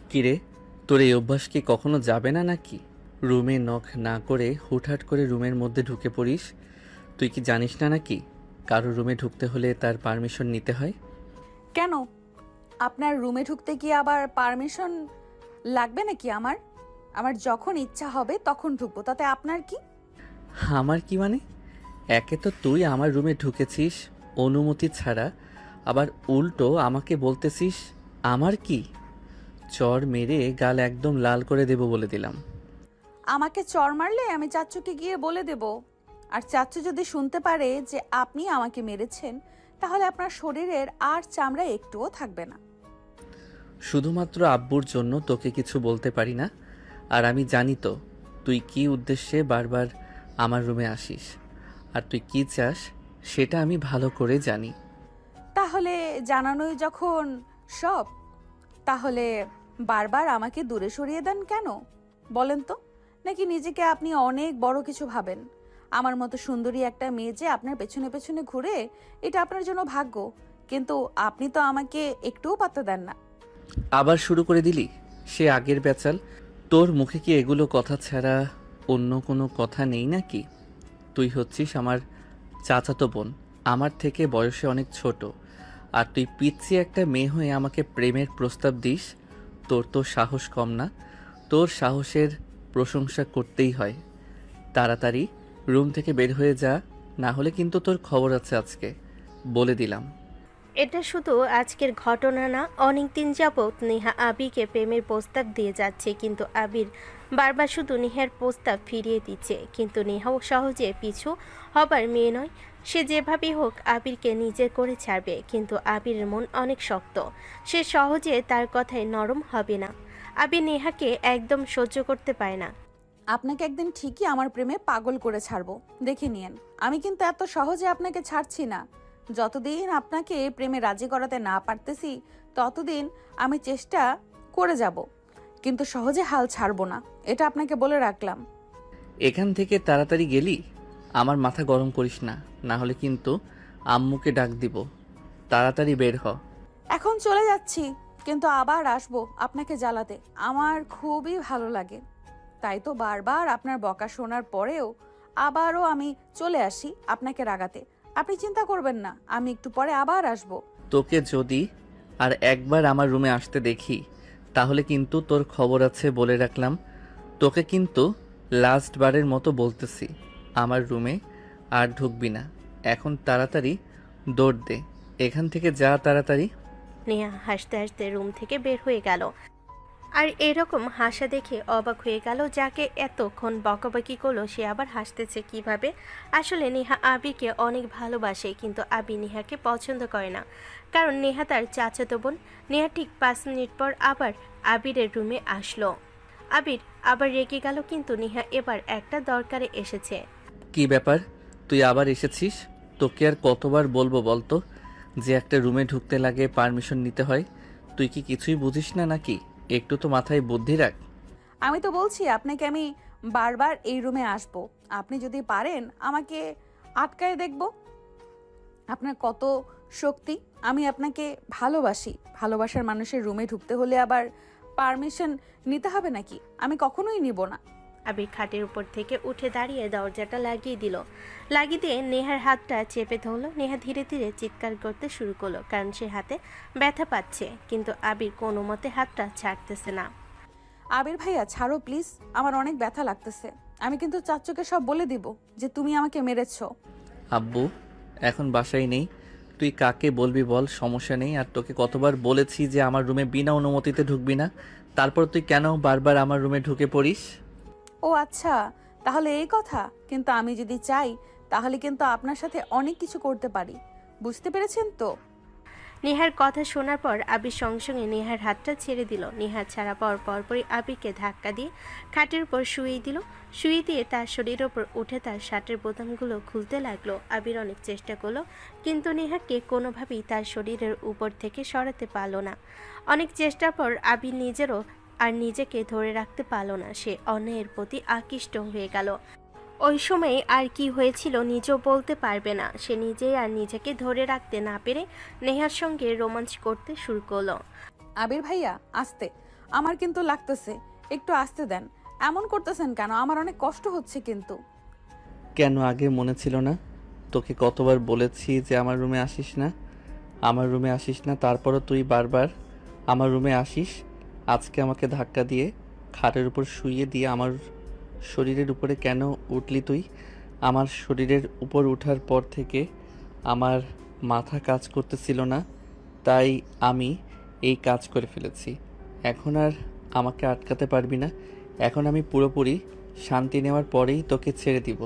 কিরে, তোর এই অভ্যাস কি কখনো যাবে না নাকি? রুমে নক না করে হুটহাট করে রুমের মধ্যে ঢুকে পড়িস। তুই কি জানিস না নাকি কারো রুমে ঢুকতে হলে তার পারমিশন নিতে হয়? কেন? আপনার রুমে ঢুকতে কি আবার পারমিশন লাগবে নাকি? আমার আমার যখন ইচ্ছা হবে তখন ঢুকবো, তাতে আপনার কি? আমার কি মানে? একে তো তুই আমার রুমে ঢুকেছিস অনুমতি ছাড়া, আবার উল্টো আমাকে বলতেছিস আমার কি? চর মেরে গাল একদম লাল করে দেব বলে দিলাম। আমাকে চড় মারলে আমি চাচ্চুকে গিয়ে বলে দেব। আর চাচ্চু যদি শুনতে পারে যে আপনি আমাকে মেরেছেন, তাহলে আপনার শরীরের আর চামড়া একটুও থাকবে না। শুধুমাত্র আব্বুর জন্য তোকে কিছু বলতে পারি না। আর আমি জানি তো তুই কি উদ্দেশ্যে বারবার আমার রুমে আসিস, আর তুই কি চাস সেটা আমি ভালো করে জানি। তাহলে জানানোই যখন সব, তাহলে বারবার আমাকে দূরে সরিয়ে দেন কেন বলেন তো? নাকি নিজেকে আপনি অনেক বড় কিছু ভাবেন? আমার মতো সুন্দরী একটা মেয়ে যে আপনার পেছনে পেছনে ঘুরে, এটা আপনার জন্য ভাগ্য। কিন্তু আপনি তো আমাকে একটুও পাত্তা দেন না। আবার শুরু করে দিলি সে আগের প্যাচাল। তোর মুখে কি এগুলো কথা ছাড়া অন্য কোনো কথা নেই নাকি? তুই হচ্ছিস আমার চাচাতো বোন, আমার থেকে বয়সে অনেক ছোট, আর তুই পিচ্ছি একটা মেয়ে হয়ে আমাকে প্রেমের প্রস্তাব দিস? তোর তো সাহস কম না। তোর সাহসের প্রশংসা করতেই হয়। তাড়াতাড়ি রুম থেকে বের হয়ে যা, না হলে কিন্তু তোর খবর আছে আজকে, বলে দিলাম। এটা শুধু আজকের ঘটনা না, অনেক দিন যাবৎ নেহা আবিকে প্রেমের প্রস্তাব দিয়ে যাচ্ছে, কিন্তু আবির বারবার শুধু নেহার প্রস্তাব ফিরিয়ে দিচ্ছে। কিন্তু নেহাও সহজে পিছু হবার মেয়ে নয়। সে যেভাবেই হোক আবিরকে নিজের করে ছাড়বে, কিন্তু আবিরের মন অনেক শক্ত। সে সহজে তার কথায় নরম হবে না। আবির নেহাকে একদম সহ্য করতে পারে না। আপনাকে একদিন ঠিকই আমার প্রেমে পাগল করে ছাড়বো, দেখে নিয়েন। আমি কিন্তু এত সহজে আপনাকে ছাড়ছি না। যতদিন আপনাকে প্রেমে রাজি করাতে না পারতেছি, ততদিন আমি চেষ্টা করে যাব, কিন্তু সহজে হাল ছাড়বো না, এটা আপনাকে বলে রাখলাম। এখান থেকে তাড়াতাড়ি গেলি? আমার মাথা গরম করিস না, না হলে কিন্তু আম্মুকে ডাক দিব। তাড়াতাড়ি বের হ। এখন চলে যাচ্ছি, কিন্তু আবার আসবো আপনাকে জ্বালাতে। আমার খুবই ভালো লাগে, তাই তো বারবার আপনার বকা শোনার পরেও আবারও আমি চলে আসি আপনাকে রাগাতে। আপনি চিন্তা করবেন না, আমি একটু পরে আবার আসবো। তোকে যদি আর একবার আমার রুমে আসতে দেখি, তাহলে কিন্তু তোর খবর আছে বলে রাখলাম। তোকে কিন্তু লাস্ট বারের মতো বলতেছি, আমার রুমে আর ঢুকবি না। এখন তাড়াতাড়ি দৌড় দে, এখান থেকে যা তাড়াতাড়ি। নেহা হাসতে হাসতে রুম থেকে বের হয়ে গেল। আর এরকম হাসা দেখে অবাক হয়ে গেল, যাকে এতক্ষণ বকাবকি করলো সে আবার হাসতেছে কিভাবে। আসলে নেহা আবিরকে অনেক ভালোবাসে, কিন্তু আবি নেহাকে পছন্দ করে না, কারণ নেহা তার চাচাতো বোন। নেহা ঠিক 5 মিনিট পর আবার আবিরের রুমে আসলো। আবির আবার রেগে গেল, কিন্তু নেহা এবার একটা দরকারে এসেছে। কি ব্যাপার, তুই আবার এসেছিস? তোকে আর কতবার বলবো বলতো যে একটা রুমে ঢুকতে লাগে পারমিশন নিতে হয়? তুই কি কিছুই বুঝিস না নাকি? একটু তো মাথায় বুদ্ধি রাখ। আমি তো বলছি আপনাকে আমি বারবার এই রুমে আসবো, আপনি যদি পারেন আমাকে আটকায় দেখব। আপনার কত শক্তি! আমি আপনাকে ভালোবাসি। ভালোবাসার মানুষের রুমে ঢুকতে হলে আবার পারমিশন নিতে হবে নাকি? আমি কখনোই নিব না। আবির খাটের উপর থেকে উঠে দাঁড়িয়ে দরজাটা লাগিয়ে দিল। লাগিয়ে দিয়ে নেহার হাতটা চেপে ধরলো। নেহা ধীরে ধীরে চিৎকার করতে শুরু করলো, কারণ সে হাতে ব্যথা পাচ্ছে, কিন্তু আবির কোনো মতে হাতটা ছাড়তেছে না। আবির ভাইয়া ছাড়ো প্লিজ, আমার অনেক ব্যথা লাগতেছে। আমি কিন্তু চাচ্চুকে সব বলে দিব যে তুমি আমাকে মেরেছো। আব্বু এখন বাসায় নেই, তুই কাকে বলবি বল, সমস্যা নেই। আর তোকে কতবার বলেছি যে আমার রুমে বিনা অনুমতিতে ঢুকবি না, তারপর তুই কেন বারবার আমার রুমে ঢুকে পড়িস? ও আচ্ছা, তাহলে এই কথা। কিন্তু আমি যদি চাই তাহলে কিন্তু আপনার সাথে অনেক কিছু করতে পারি, বুঝতে পেরেছেন তো? নেহার কথা শোনার পর আবির সঙ্গে সঙ্গে নেহার হাতটা ছেড়ে দিল। নেহা ছাড়া পাওয়ার পরপরই আবিরকে ধাক্কা দিয়ে খাটের উপর শুইয়ে দিল। শুয়ে দিয়ে তার শরীরের উপর উঠে তার শার্টের বোতামগুলো খুলতে লাগলো। আবির অনেক চেষ্টা করলো, কিন্তু নেহাকে কোনোভাবেই তার শরীরের উপর থেকে সরাতে পারল না। অনেক চেষ্টার পর আবির নিজেরও আর নিজেকে ধরে রাখতে পারল না। সে অন্যের প্রতি আকৃষ্ট হয়ে গেল। ওই সময়ে আর কি হয়েছিল নিজেও বলতে পারবে না। সে নিজেই আর নিজেকে ধরে রাখতে না পেরে নেহার সঙ্গে রোমাঞ্চ করতে শুরু করলো। আবির ভাইয়া আস্তে, আমার কিন্তু লাগতেছে, একটু আসতে দেন। এমন করতেছেন কেন? আমার অনেক কষ্ট হচ্ছে কিন্তু। কেন আগে মনে ছিল না? তোকে কতবার বলেছি যে আমার রুমে আসিস না, আমার রুমে আসিস না, তারপরও তুই বারবার আমার রুমে আসিস। আজকে আমাকে ধাক্কা দিয়ে খাটের উপর শুইয়ে দিয়ে আমার শরীরের উপরে কেন উঠলি তুই? আমার শরীরের উপর ওঠার পর থেকে আমার মাথা কাজ করতেছিল না, তাই আমি এই কাজ করে ফেলেছি। এখন আর আমাকে আটকাতে পারবি না। এখন আমি পুরোপুরি শান্তি নেওয়ার পরেই তোকে ছেড়ে দিব।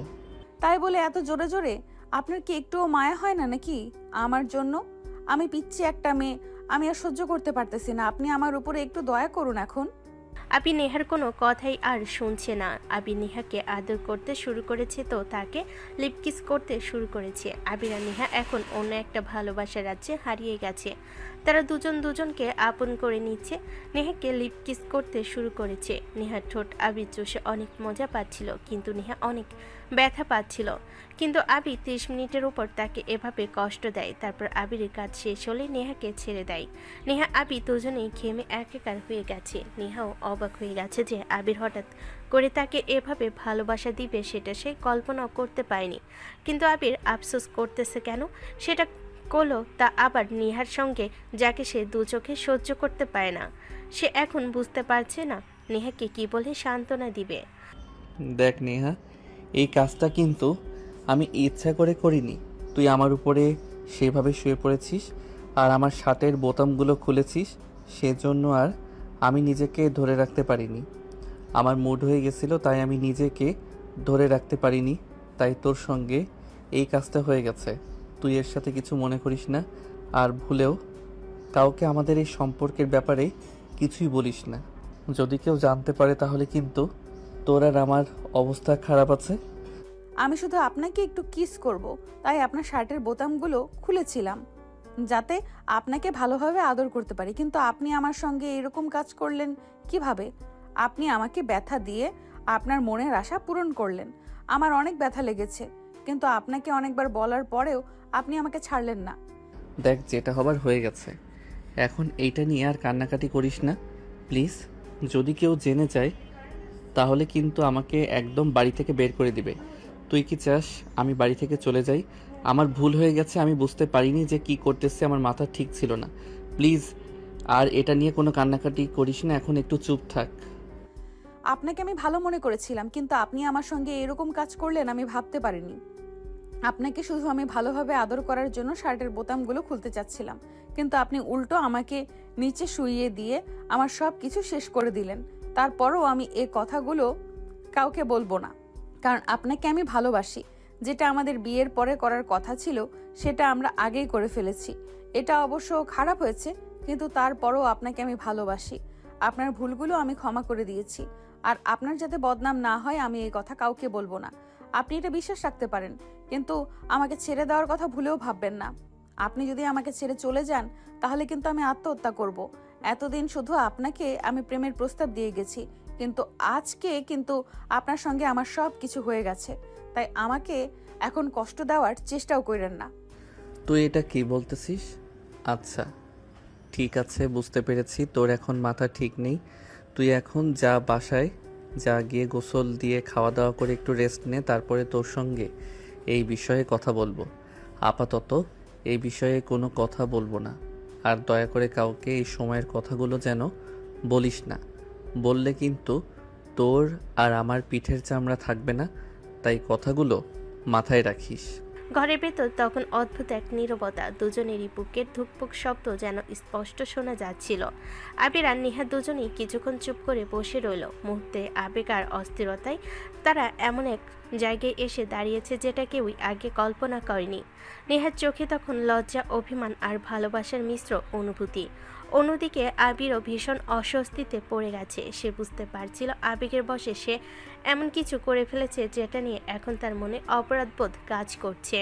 তাই বলে এত জোরে জোরে? আপনার কি একটুও মায়া হয় না নাকি আমার জন্য? আমি পিচ্ছি একটা মেয়ে, আমি আর সহ্য করতে পারতেছি না। আপনি আমার উপরে একটু দয়া করুন এখন। আবি নেহার কোনো কথাই আর শুনছে না। আবি নেহাকে আদর করতে শুরু করেছে, তো তাকে লিপকিস করতে শুরু করেছে। আবির আর নেহা এখন অন্য একটা ভালোবাসার রাজ্যে হারিয়ে গেছে। তারা দুজন দুজনকে আপন করে নিচ্ছে। নেহাকে লিপকিস করতে শুরু করেছে। নেহার ঠোঁট আবির চষে অনেক মজা পাচ্ছিল, কিন্তু নেহা অনেক ব্যথা পাচ্ছিল। কিন্তু আবি 30 মিনিটের উপর তাকে এভাবে কষ্ট দেয়। তারপর আবিরের কাজ শেষ হলে নেহাকে ছেড়ে দেয়। নেহা আবি দুজনেই ঘেমে একাকার হয়ে গেছে। নেহাও অবাক হয়ে গেছে যে আবির হঠাৎ করে তাকে এভাবে ভালোবাসা দিবে, সেটা সে কল্পনাও করতে পারেনি। কিন্তু আবির আফসোস করতেছে কেন সেটা করলো তা আবার নেহার সঙ্গে, যাকে সে দু চোখে সহ্য করতে পারে না। সে এখন বুঝতে পারছে না নেহাকে কি বলে সান্ত্বনা দিবে। দেখ নেহা, এই কাজটা কিন্তু আমি ইচ্ছা করে করিনি। তুই আমার উপরে সেভাবে শুয়ে পড়েছিস আর আমার শার্টের বোতামগুলো খুলেছিস, সেজন্য আর আমি নিজেকে ধরে রাখতে পারিনি। আমার মুড হয়ে গেছিল, তাই আমি নিজেকে ধরে রাখতে পারিনি, তাই তোর সঙ্গে এই কাজটা হয়ে গেছে। তুই এর সাথে কিছু মনে করিস না, আর ভুলেও কাউকে আমাদের এই সম্পর্কের ব্যাপারে কিছুই বলিস না। যদি কেউ জানতে পারে তাহলে কিন্তু তোর আর আমার অবস্থা খারাপ আছে। আমি শুধু আপনাকে একটু কিস করব, তাই আপনার শার্টের বোতামগুলো খুলেছিলাম যাতে আপনাকে ভালোভাবে আদর করতে পারি। কিন্তু আপনি আমার সঙ্গে এরকম কাজ করলেন কিভাবে? আপনি আমাকে ব্যথা দিয়ে আপনার মনের আশা পূরণ করলেন। আমার অনেক ব্যথা লেগেছে, কিন্তু আপনাকে অনেকবার বলার পরেও আপনি আমাকে ছাড়লেন না। দেখ, যেটা হবার হয়ে গেছে, এখন এইটা নিয়ে আর কান্নাকাটি করিস না প্লিজ। যদি কেউ জেনে যায় তাহলে কিন্তু আমাকে একদম বাড়ি থেকে বের করে দিবে। তুই কি চাস আমি বাড়ি থেকে চলে যাই? আমার ভুল হয়ে গেছে, আমি বুঝতে পারিনি যে কি করতেছে, আমার মাথা ঠিক ছিল না। প্লিজ আর এটা নিয়ে কোনো কান্নাকাটি করিস না, এখন একটু চুপ থাক। আপনাকে আমি ভালো মনে করেছিলাম, কিন্তু আপনি আমার সঙ্গে এরকম কাজ করলেন আমি ভাবতে পারিনি। আপনাকে শুধু আমি ভালোভাবে আদর করার জন্য শার্টের বোতামগুলো খুলতে চাচ্ছিলাম, কিন্তু আপনি উল্টো আমাকে নিচে শুইয়ে দিয়ে আমার সব কিছু শেষ করে দিলেন। তারপরও আমি এই কথাগুলো কাউকে বলবো না, কারণ আপনাকে আমি ভালোবাসি। যেটা আমাদের বিয়ের পরে করার কথা ছিল সেটা আমরা আগেই করে ফেলেছি। এটা অবশ্য খারাপ হয়েছে, কিন্তু তারপরও আপনাকে আমি ভালোবাসি। আপনার ভুলগুলো আমি ক্ষমা করে দিয়েছি, আর আপনার যাতে বদনাম না হয় আমি এই কথা কাউকে বলবো না। আপনি এটা বিশ্বাস রাখতে পারেন, কিন্তু আমাকে ছেড়ে দেওয়ার কথা ভুলেও ভাববেন না। আপনি যদি আমাকে ছেড়ে চলে যান তাহলে কিন্তু আমি আত্মহত্যা করব। এতদিন শুধু আপনাকে আমি প্রেমের প্রস্তাব দিয়ে গেছি, কিন্তু আজকে কিন্তু আপনার সঙ্গে আমার সব কিছু হয়ে গেছে। তাই আমাকে এখন কষ্ট দেওয়ার চেষ্টাও করেন না। তুই এটা কি বলতেছিস? আচ্ছা ঠিক আছে, বুঝতে পেরেছি তোর এখন মাথা ঠিক নেই। তুই এখন যা বাসায় যা, গিয়ে গোসল দিয়ে খাওয়া দাওয়া করে একটু রেস্ট নে, তারপরে তোর সঙ্গে এই বিষয়ে কথা বলবো। আপাতত এই বিষয়ে কোনো কথা বলবো না। আর দয়া করে কাউকে এই সময়ের কথাগুলো যেন বলিস না। বললে কিন্তু তোর আর আমার পিঠের চামড়া থাকবে না, তাই কথাগুলো মাথায় রাখিস। ঘরের ভেতর তখন অদ্ভুত এক নীরবতা। দুজনেরই বুকের ধুকপুক শব্দ যেন স্পষ্ট শোনা যাচ্ছিল। আবির আর নেহা দুজনেই কিছুক্ষণ চুপ করে বসে রইল। মুহূর্তে আবেগ আর অস্থিরতায় তারা এমন এক জায়গায় এসে দাঁড়িয়েছে যেটা কেউই আগে কল্পনা করেনি। নেহার চোখে তখন লজ্জা, অভিমান আর ভালোবাসার মিশ্র অনুভূতি। অন্যদিকে আবিরও ভীষণ অস্বস্তিতে পড়ে গেছে। সে বুঝতে পারছিল আবেগের বশে সে এমন কিছু করে ফেলেছে যেটা নিয়ে এখন তার মনে অপরাধবোধ কাজ করছে।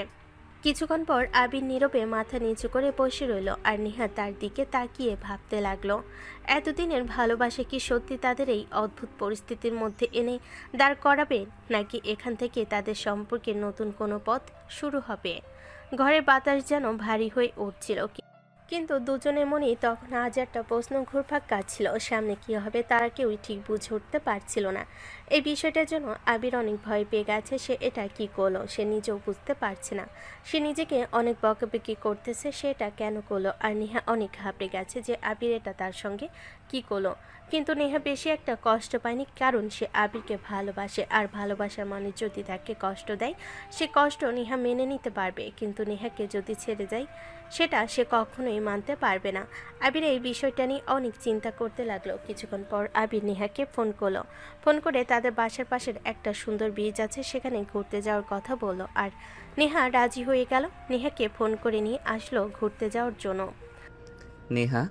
কিছুক্ষণ পর আবির নীরবে মাথা নিচু করে বসে রইল, আর নেহা তার দিকে তাকিয়ে ভাবতে লাগলো, এতদিনের ভালোবাসা কি সত্যি তাদের এই অদ্ভুত পরিস্থিতির মধ্যে এনে দাঁড় করাবে, নাকি এখান থেকে তাদের সম্পর্কের নতুন কোনো পথ শুরু হবে। ঘরের বাতাস যেন ভারী হয়ে উঠছিল, কিন্তু দুজনের মনেই তখন হাজারটা প্রশ্ন ঘুরপাক কাটছিল। সামনে কী হবে তারা কেউই ঠিক বুঝে উঠতে পারছিল না। এই বিষয়টার জন্য আবির অনেক ভয় পেয়ে গেছে। সে এটা কি করলো সে নিজেও বুঝতে পারছে না। সে নিজেকে অনেক বকাবকি করতেছে সে এটা কেন করলো। আর নেহা অনেক ঘাবড়ে গেছে যে আবির এটা তার সঙ্গে কি করলো। কিন্তু নেহা বেশি একটা কষ্ট পায়নি, কারণ সে আবিরকে ভালোবাসে। আর ভালোবাসার মানুষ যদি তাকে কষ্ট দেয় সে কষ্ট নেহা মেনে নিতে পারবে, কিন্তু নেহাকে যদি ছেড়ে যায় সেটা সে কখনোই মানতে পারবে না। আবির এই বিষয়টা নিয়ে অনেক চিন্তা করতে লাগলো। কিছুক্ষণ পর আবির নেহাকে ফোন করলো। ফোন করে তাদের বাসার পাশের একটা সুন্দর ব্রিজ আছে সেখানে ঘুরতে যাওয়ার কথা বলল। আর নেহা রাজি হয়ে গেল। নেহাকে ফোন করে নিয়ে আসলো ঘুরতে যাওয়ার জন্য। নেহা,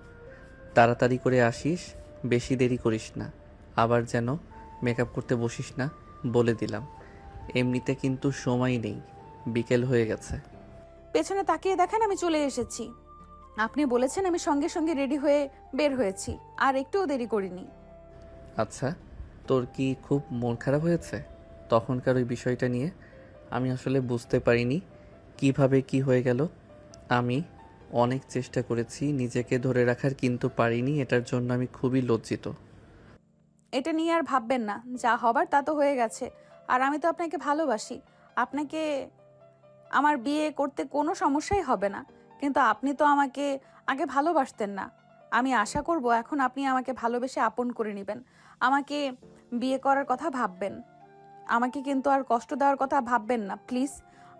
তাড়াতাড়ি করে আসিস, বেশি দেরি করিস না। আবার যেন মেকআপ করতে বসিস না, বলে দিলাম। এমনিতে কিন্তু সময় নেই, বিকেল হয়ে গেছে। পেছনে তাকিয়ে দেখেন আমি চলে এসেছি। আপনি বলেছেন আমি সঙ্গে সঙ্গে রেডি হয়ে বের হয়েছি, আর একটুও দেরি করিনি। আচ্ছা, তোর কি খুব মন খারাপ হয়েছে তখনকার ওই বিষয়টা নিয়ে? আমি আসলে বুঝতে পারিনি কিভাবে কি হয়ে গেল। আমি অনেক চেষ্টা করেছি নিজেকে ধরে রাখার, কিন্তু পারিনি। এটার জন্য আমি খুবই লজ্জিত। এটা নিয়ে আর ভাববেন না, যা হবার তা তো হয়ে গেছে। আর আমি তো আপনাকে ভালোবাসি। আপনাকে আমার বিয়ে করতে কোনো সমস্যাই হবে না, কিন্তু আপনি তো আমাকে আগে ভালোবাসতেন না। আমি আশা করব এখন আপনি আমাকে ভালোবেসে আপন করে নেবেন, আমাকে বিয়ে করার কথা ভাববেন। আমাকে কিন্তু আর কষ্ট দেওয়ার কথা ভাববেন না প্লিজ।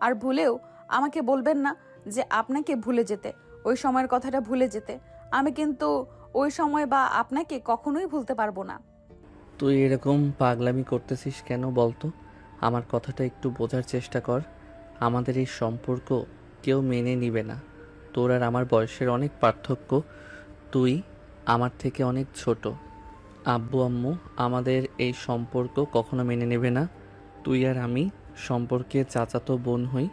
আর ভুলেও আমাকে বলবেন না যে আপনাকে ভুলে যেতে, ওই সময়ের কথাটা ভুলে যেতে। আমি কিন্তু ওই সময় বা আপনাকে কখনোই ভুলতে পারবো না। তুই এরকম পাগলামি করতেছিস কেন বলতো? আমার কথাটা একটু বোঝার চেষ্টা কর। আমাদের এই সম্পর্ক কেউ মেনে নিবে না। তোর আর আমার বয়সের অনেক পার্থক্য। তুই আমার থেকে অনেক ছোট। আব্বু আম্মু আমাদের এই সম্পর্ক কখনো মেনে নেবে না। তুই আর আমি সম্পর্কে চাচাতো বোন হই,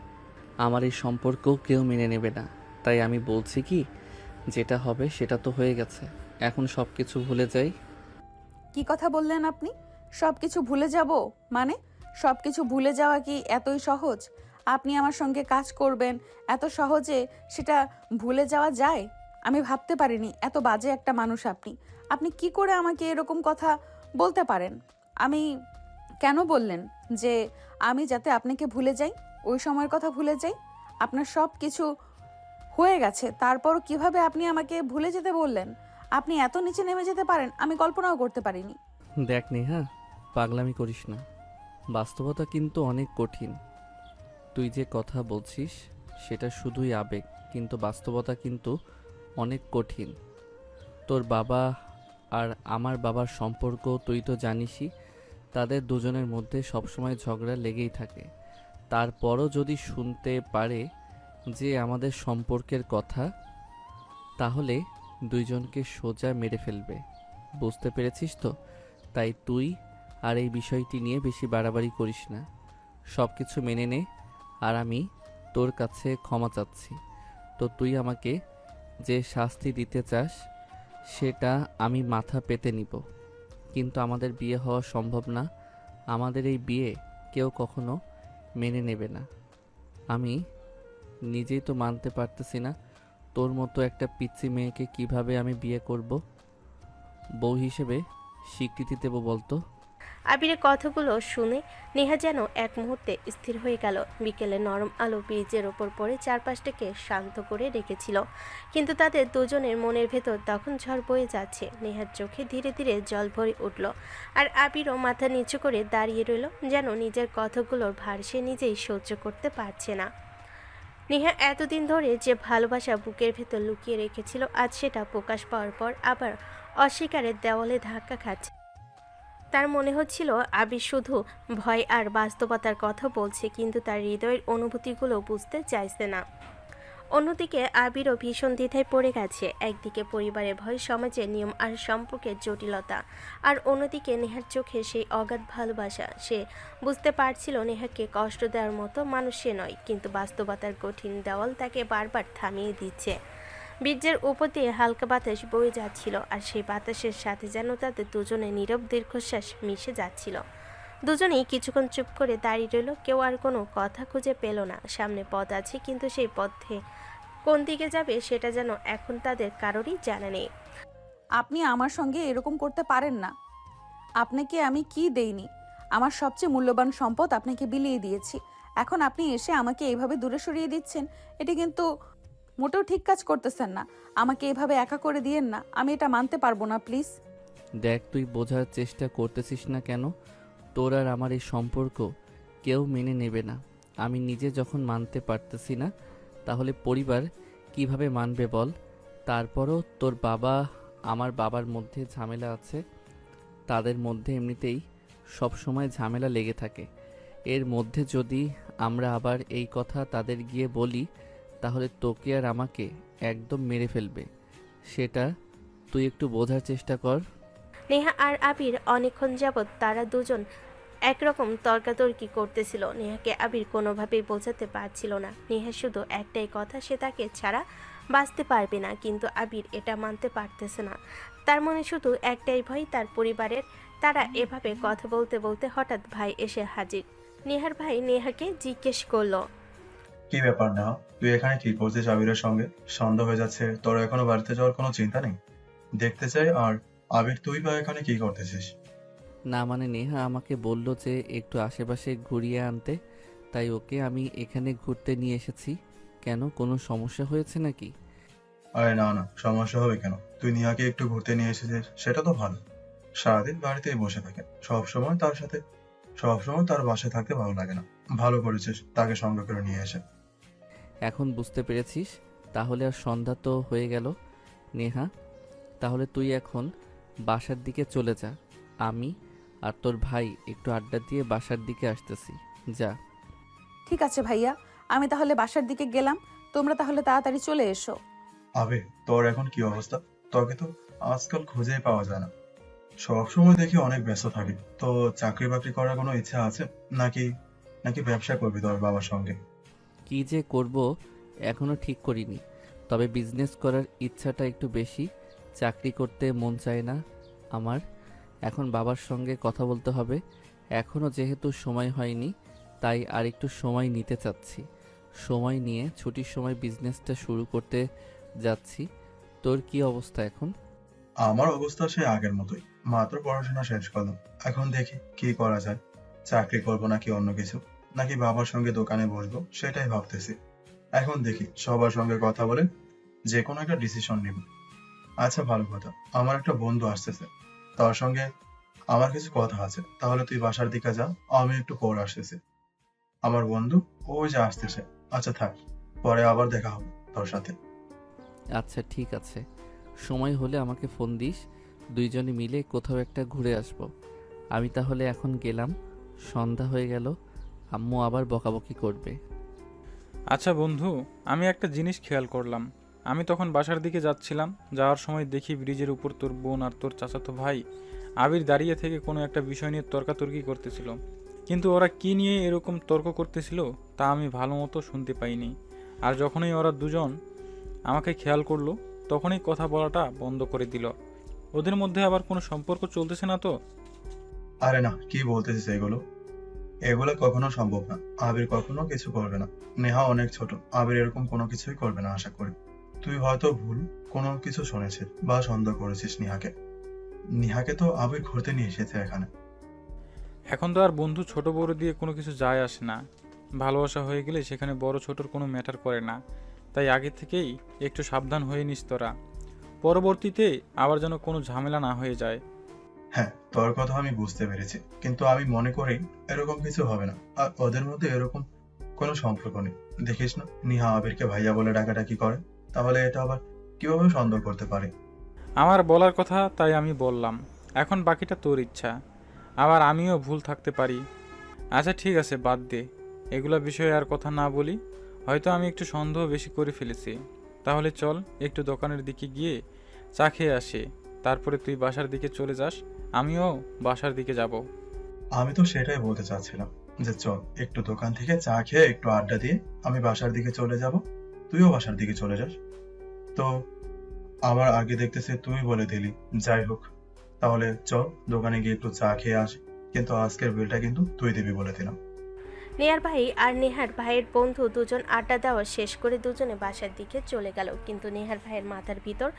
আমার এই সম্পর্ক কেউ মেনে নেবে না। তাই আমি বলছি কি, যেটা হবে সেটা তো হয়ে গেছে, এখন সব কিছু ভুলে যাই। কি কথা বললেন আপনি? সব কিছু ভুলে যাব মানে? সব কিছু ভুলে যাওয়া কি এতই সহজ? আপনি আমার সঙ্গে কাজ করবেন এত সহজে সেটা ভুলে যাওয়া যায়? আমি ভাবতে পারিনি এত বাজে একটা মানুষ আপনি। আপনি কি করে আমাকে এরকম কথা বলতে পারেন? আমি কেন বললেন যে আমি যাতে আপনাকে ভুলে যাই, ওই সময়ের কথা ভুলে যাই? আপনার সব কিছু হয়ে গেছে, তারপরও কিভাবে আপনি আমাকে ভুলে যেতে বললেন? আপনি এত নিচে নেমে যেতে পারেন আমি কল্পনাও করতে পারিনি। দেখ নেহা, পাগলামি করিস না। বাস্তবতা কিন্তু অনেক কঠিন। তুই যে কথা বলছিস সেটা শুধুই আবেগ, কিন্তু বাস্তবতা কিন্তু অনেক কঠিন। তোর বাবা আর আমার বাবার সম্পর্ক তুই তো জানিসই। তাদের দুজনের মধ্যে সবসময় ঝগড়া লেগেই থাকে। তারপরও যদি শুনতে পারে যে আমাদের সম্পর্কের কথা, তাহলে দুইজনকে সোজা মেরে ফেলবে। বুঝতে পেরেছিস তো? তাই তুই আর এই বিষয়টি নিয়ে বেশি বাড়াবাড়ি করিস না। সব কিছু মেনে নে। আর আমি তোর কাছে ক্ষমা চাচ্ছি। তো তুই আমাকে যে শাস্তি দিতে চাস সেটা আমি মাথা পেতে নিব, কিন্তু আমাদের বিয়ে হওয়া সম্ভব না। আমাদের এই বিয়ে কেউ কখনো মেনে নেবে না। আমি নিজেই তো মানতে পারতেছি না, তোর মতো একটা পিচ্চি মেয়েকে কিভাবে আমি বিয়ে করব, বউ হিসেবে স্বীকৃতি দেব বলতো? আবিরের কথাগুলো শুনে নেহা যেন এক মুহূর্তে স্থির হয়ে গেল। বিকেলে নরম আলো ব্রিজের ওপর পড়ে চারপাশটাকে শান্ত করে রেখেছিল, কিন্তু তাদের দুজনের মনের ভেতর তখন ঝড় বয়ে যাচ্ছে। নেহার চোখে ধীরে ধীরে জল ভরে উঠল, আর আবিরও মাথা নিচু করে দাঁড়িয়ে রইল, যেন নিজের কথাগুলোর ভার সে নিজেই সহ্য করতে পারছে না। নেহা এতদিন ধরে যে ভালোবাসা বুকের ভেতর লুকিয়ে রেখেছিল, আজ সেটা প্রকাশ পাওয়ার পর আবার অস্বীকারের দেওয়ালে ধাক্কা খাচ্ছে। তার মনে হচ্ছিল আবির শুধু ভয় আর বাস্তবতার কথা বলছে, কিন্তু তার হৃদয়ের অনুভূতিগুলো বুঝতে চাইছে না। অন্যদিকে আবিরও ভীষণ দ্বিধায় পড়ে গেছে। একদিকে পরিবারের ভয়, সমাজের নিয়ম আর সম্পর্কের জটিলতা, আর অন্যদিকে নেহার চোখে সেই অগাধ ভালোবাসা। সে বুঝতে পারছিল নেহাকে কষ্ট দেওয়ার মতো মানুষ সে নয়, কিন্তু বাস্তবতার কঠিন দেওয়াল তাকে বারবার থামিয়ে দিচ্ছে। ব্রিজের উপর দিয়ে হালকা বাতাস বয়ে যাচ্ছিল, আর সেই বাতাসের সাথে যেন তাদের দুজনে নীরব দীর্ঘশ্বাস মিশে যাচ্ছিল। দুজনেই কিছুক্ষণ চুপ করে দাঁড়িয়ে রইল। কেউ আর কোনো কথা খুঁজে পেল না। সামনে পথ আছে, কিন্তু সেই পথে কোন দিকে যাবে সেটা যেন এখন তাদের কারোরই জানা নেই। আপনি আমার সঙ্গে এরকম করতে পারেন না। আপনাকে আমি কি দেইনি? আমার সবচেয়ে মূল্যবান সম্পদ আপনাকে বিলিয়ে দিয়েছি। এখন আপনি এসে আমাকে এইভাবে দূরে সরিয়ে দিচ্ছেন। এটা কিন্তু মোটেও ঠিক কাজ করতেছেন না। আমাকে এভাবে একা করে দিয়েন না, আমি এটা মানতে পারবো না, প্লিজ। দেখ, তুই বোঝার চেষ্টা করতেছিস না কেন? তোর আর আমার এই সম্পর্ক কেউ মেনে নেবে না। আমি নিজে যখন মানতে পারতেছি না, তাহলে পরিবার কিভাবে মানবে বল? তারপরও তোর বাবা, আমার বাবার মধ্যে ঝামেলা আছে। তাদের মধ্যে এমনিতেই সব সময় ঝামেলা লেগে থাকে। এর মধ্যে যদি আমরা আবার এই কথা তাদের গিয়ে বলি, তাহলে তোকে আর আমাকে একদম মেরে ফেলবে। সেটা তুই একটু বোঝার চেষ্টা কর। নেহা আর আবির অনেকক্ষণ যাবৎ তারা দুজন একরকম তর্কাতর্কি করতেছিল। নেহাকে আবির কোনোভাবেই বোঝাতে পারছিল না। নেহা শুধু একটাই কথা, সে তাকে ছাড়া বাঁচতে পারবে না, কিন্তু আবির এটা মানতে পারতেছে না। তার মনে শুধু একটাই ভয়, তার পরিবারের। তারা এভাবে কথা বলতে বলতে হঠাৎ ভাই এসে হাজির। নেহার ভাই নেহাকে জিজ্ঞেস করলো, কি ব্যাপার না, তুই এখানে কি করছিস আবিরের সঙ্গে? সন্ধ্যা হয়ে যাচ্ছে, তোর এখনো বাড়িতে যাওয়ার কোনো চিন্তা নেই? দেখতে চাই। আর আবির, তুই বা এখানে কি করতেছিস? না মানে নেহা আমাকে বলল যে একটু আশেপাশে ঘুরিয়ে আনতে, তাই ওকে আমি এখানে ঘুরতে নিয়ে এসেছি। কেন, কোনো সমস্যা হয়েছে নাকি? আরে না না, সমস্যা হবে কেন? তুই নিহাকে একটু ঘুরতে নিয়ে এসেছিস, সেটা তো ভালো। সারাদিন বাড়িতেই বসে থাকে, সবসময় তার বাসায় থাকতে ভালো লাগে না। ভালো করেছিস তাকে সঙ্গে করে নিয়ে এসে। এখন বুঝতে পেরেছিস? তাহলে আর সন্ধ্যা তো হয়ে গেল। নেহা, তাহলে তুই এখন বাসার দিকে চলে যা। আমি আর তোর ভাই একটু আড্ডা দিয়ে বাসার দিকে আসতেছি। যা। ঠিক আছে ভাইয়া, আমি তাহলে বাসার দিকে গেলাম। তোমরা তাহলে তাড়াতাড়ি চলে এসো। আবে, তোর এখন কি অবস্থা? তোকে তো আজকাল খুঁজেই পাওয়া যায় না। সবসময় দেখি অনেক ব্যস্ত থাকি। তো চাকরি বাকরি করার কোনো ইচ্ছা আছে নাকি? নাকি ব্যবসা করবি তোর বাবার সঙ্গে? কি যে করব এখনো ঠিক করিনি, তবে বিজনেস করার ইচ্ছাটা একটু বেশি। চাকরি করতে মন চায় না আমার। এখন বাবার সঙ্গে কথা বলতে হবে। এখনও যেহেতু সময় হয়নি, তাই আর একটু সময় নিতে চাচ্ছি। সময় নিয়ে ছুটির সময় বিজনেসটা শুরু করতে যাচ্ছি। তোর কি অবস্থা এখন? আমার অবস্থা সে আগের মতোই। মাত্র পড়াশোনা শেষ করলাম। এখন দেখি কি করা যায়। চাকরি করবো নাকি অন্য কিছু, নাকি বাবার সঙ্গে দোকানে বসবো, সেটাই ভাবতেছি। এখন দেখি, সবার সঙ্গে কথা বলে যে কোনো একটা ডিসিশন নিব। আচ্ছা, ভালো কথা, আমার একটা বন্ধু আসতেছে, তার সঙ্গে আমার কিছু কথা আছে। তাহলে তুই বাসার দিকে যা, আমি একটু পর আসতেছি। আমার বন্ধু ওই যে আসতেছে। আচ্ছা থাক, পরে আবার দেখা হবে তোর সাথে। আচ্ছা ঠিক আছে, সময় হলে আমাকে ফোন দিস। দুইজনে মিলে কোথাও একটা ঘুরে আসব। আমি তাহলে এখন গেলাম। সন্ধ্যা হয়ে গেল, আম্মু আবার বকাবকি করবে। আচ্ছা বন্ধু, আমি একটা জিনিস খেয়াল করলাম। আমি তখন বাসার দিকে যাচ্ছিলাম, যাওয়ার সময় দেখি ব্রিজের উপর তোর বোন আর তোর চাচাতো ভাই আবির দাঁড়িয়ে থেকে কোনো একটা বিষয় নিয়ে তর্কাতর্কি করতেছিল। কিন্তু ওরা কি নিয়ে এরকম তর্ক করতেছিল তা আমি ভালো মতো শুনতে পাইনি। আর যখনই ওরা দুজন আমাকে খেয়াল করলো, তখনই কথা বলাটা বন্ধ করে দিল। ওদের মধ্যে আবার কোনো সম্পর্ক চলতেছে না তো? আরে না, কি বলতেছিস এগুলো? এগুলো কখনো সম্ভব না। আবির কখনো কিছু করবে না। নেহা অনেক ছোট, আবির এরকম কোনো কিছুই করবে না আশা করি। তুই হয়তো ভুল কোনো কিছু শুনেছিস বা সন্দেহ করেছিস নিহাকে। নিহাকে তো আবির ঘুরতে নিয়ে এসেছে এখানে। এখন তো আর বন্ধু ছোট বড় দিয়ে কোনো কিছু যায় আসে না। ভালোবাসা হয়ে গেলে সেখানে বড় ছোটর কোনো ম্যাটার করে না। তাই আগে থেকেই একটু সাবধান হয়ে নিস তোরা, পরবর্তীতে আবার যেন কোনো ঝামেলা না হয়ে যায়। হ্যাঁ, তোর কথা আমি বুঝতে পেরেছি, কিন্তু আমি মনে করি এরকম কিছু হবে না। আর ওদের মধ্যে এরকম কোনো সম্পর্ক নেই। দেখিস না, নিহা আবিরকে ভাইয়া বলে ডাকাডাকি করে। তাহলে এটা আবার কিভাবে সন্দেহ করতে পারে? আমার বলার কথা তাই আমি বললাম। এখন বাকিটা তোর ইচ্ছা, আবার আমিও ভুল থাকতে পারি। আচ্ছা ঠিক আছে, বাদ দে, এগুলা বিষয়ে আর কথা না বলি। হয়তো আমি একটু সন্দেহ বেশি করে ফেলেছি। তাহলে চল একটু দোকানের দিকে গিয়ে চা খেয়ে আসি, তারপরে তুই বাসার দিকে চলে যাস, আমিও বাসার দিকে যাব। আমি তো সেটাই বলতে চাচ্ছিলাম যে চল একটু দোকান থেকে চা খেয়ে একটু আড্ডা দিয়ে আমি বাসার দিকে চলে যাব, তুইও বাসার দিকে চলে যাস। তো আমার আগে দেখতেছে তুই বলে দিলি। যাই হোক, তাহলে চল দোকানে গিয়ে একটু চা খেয়ে আসি, কিন্তু আজকের বিলটা কিন্তু তুই দিবি বলে দিলাম। নেহার ভাই আর নেহার ভাইয়ের বন্ধু দুজন আড্ডা দেওয়া শেষ করে দুজনে বাসার দিকে চলে গেল, কিন্তু নেহার ভাইয়ের মাথার ভিতর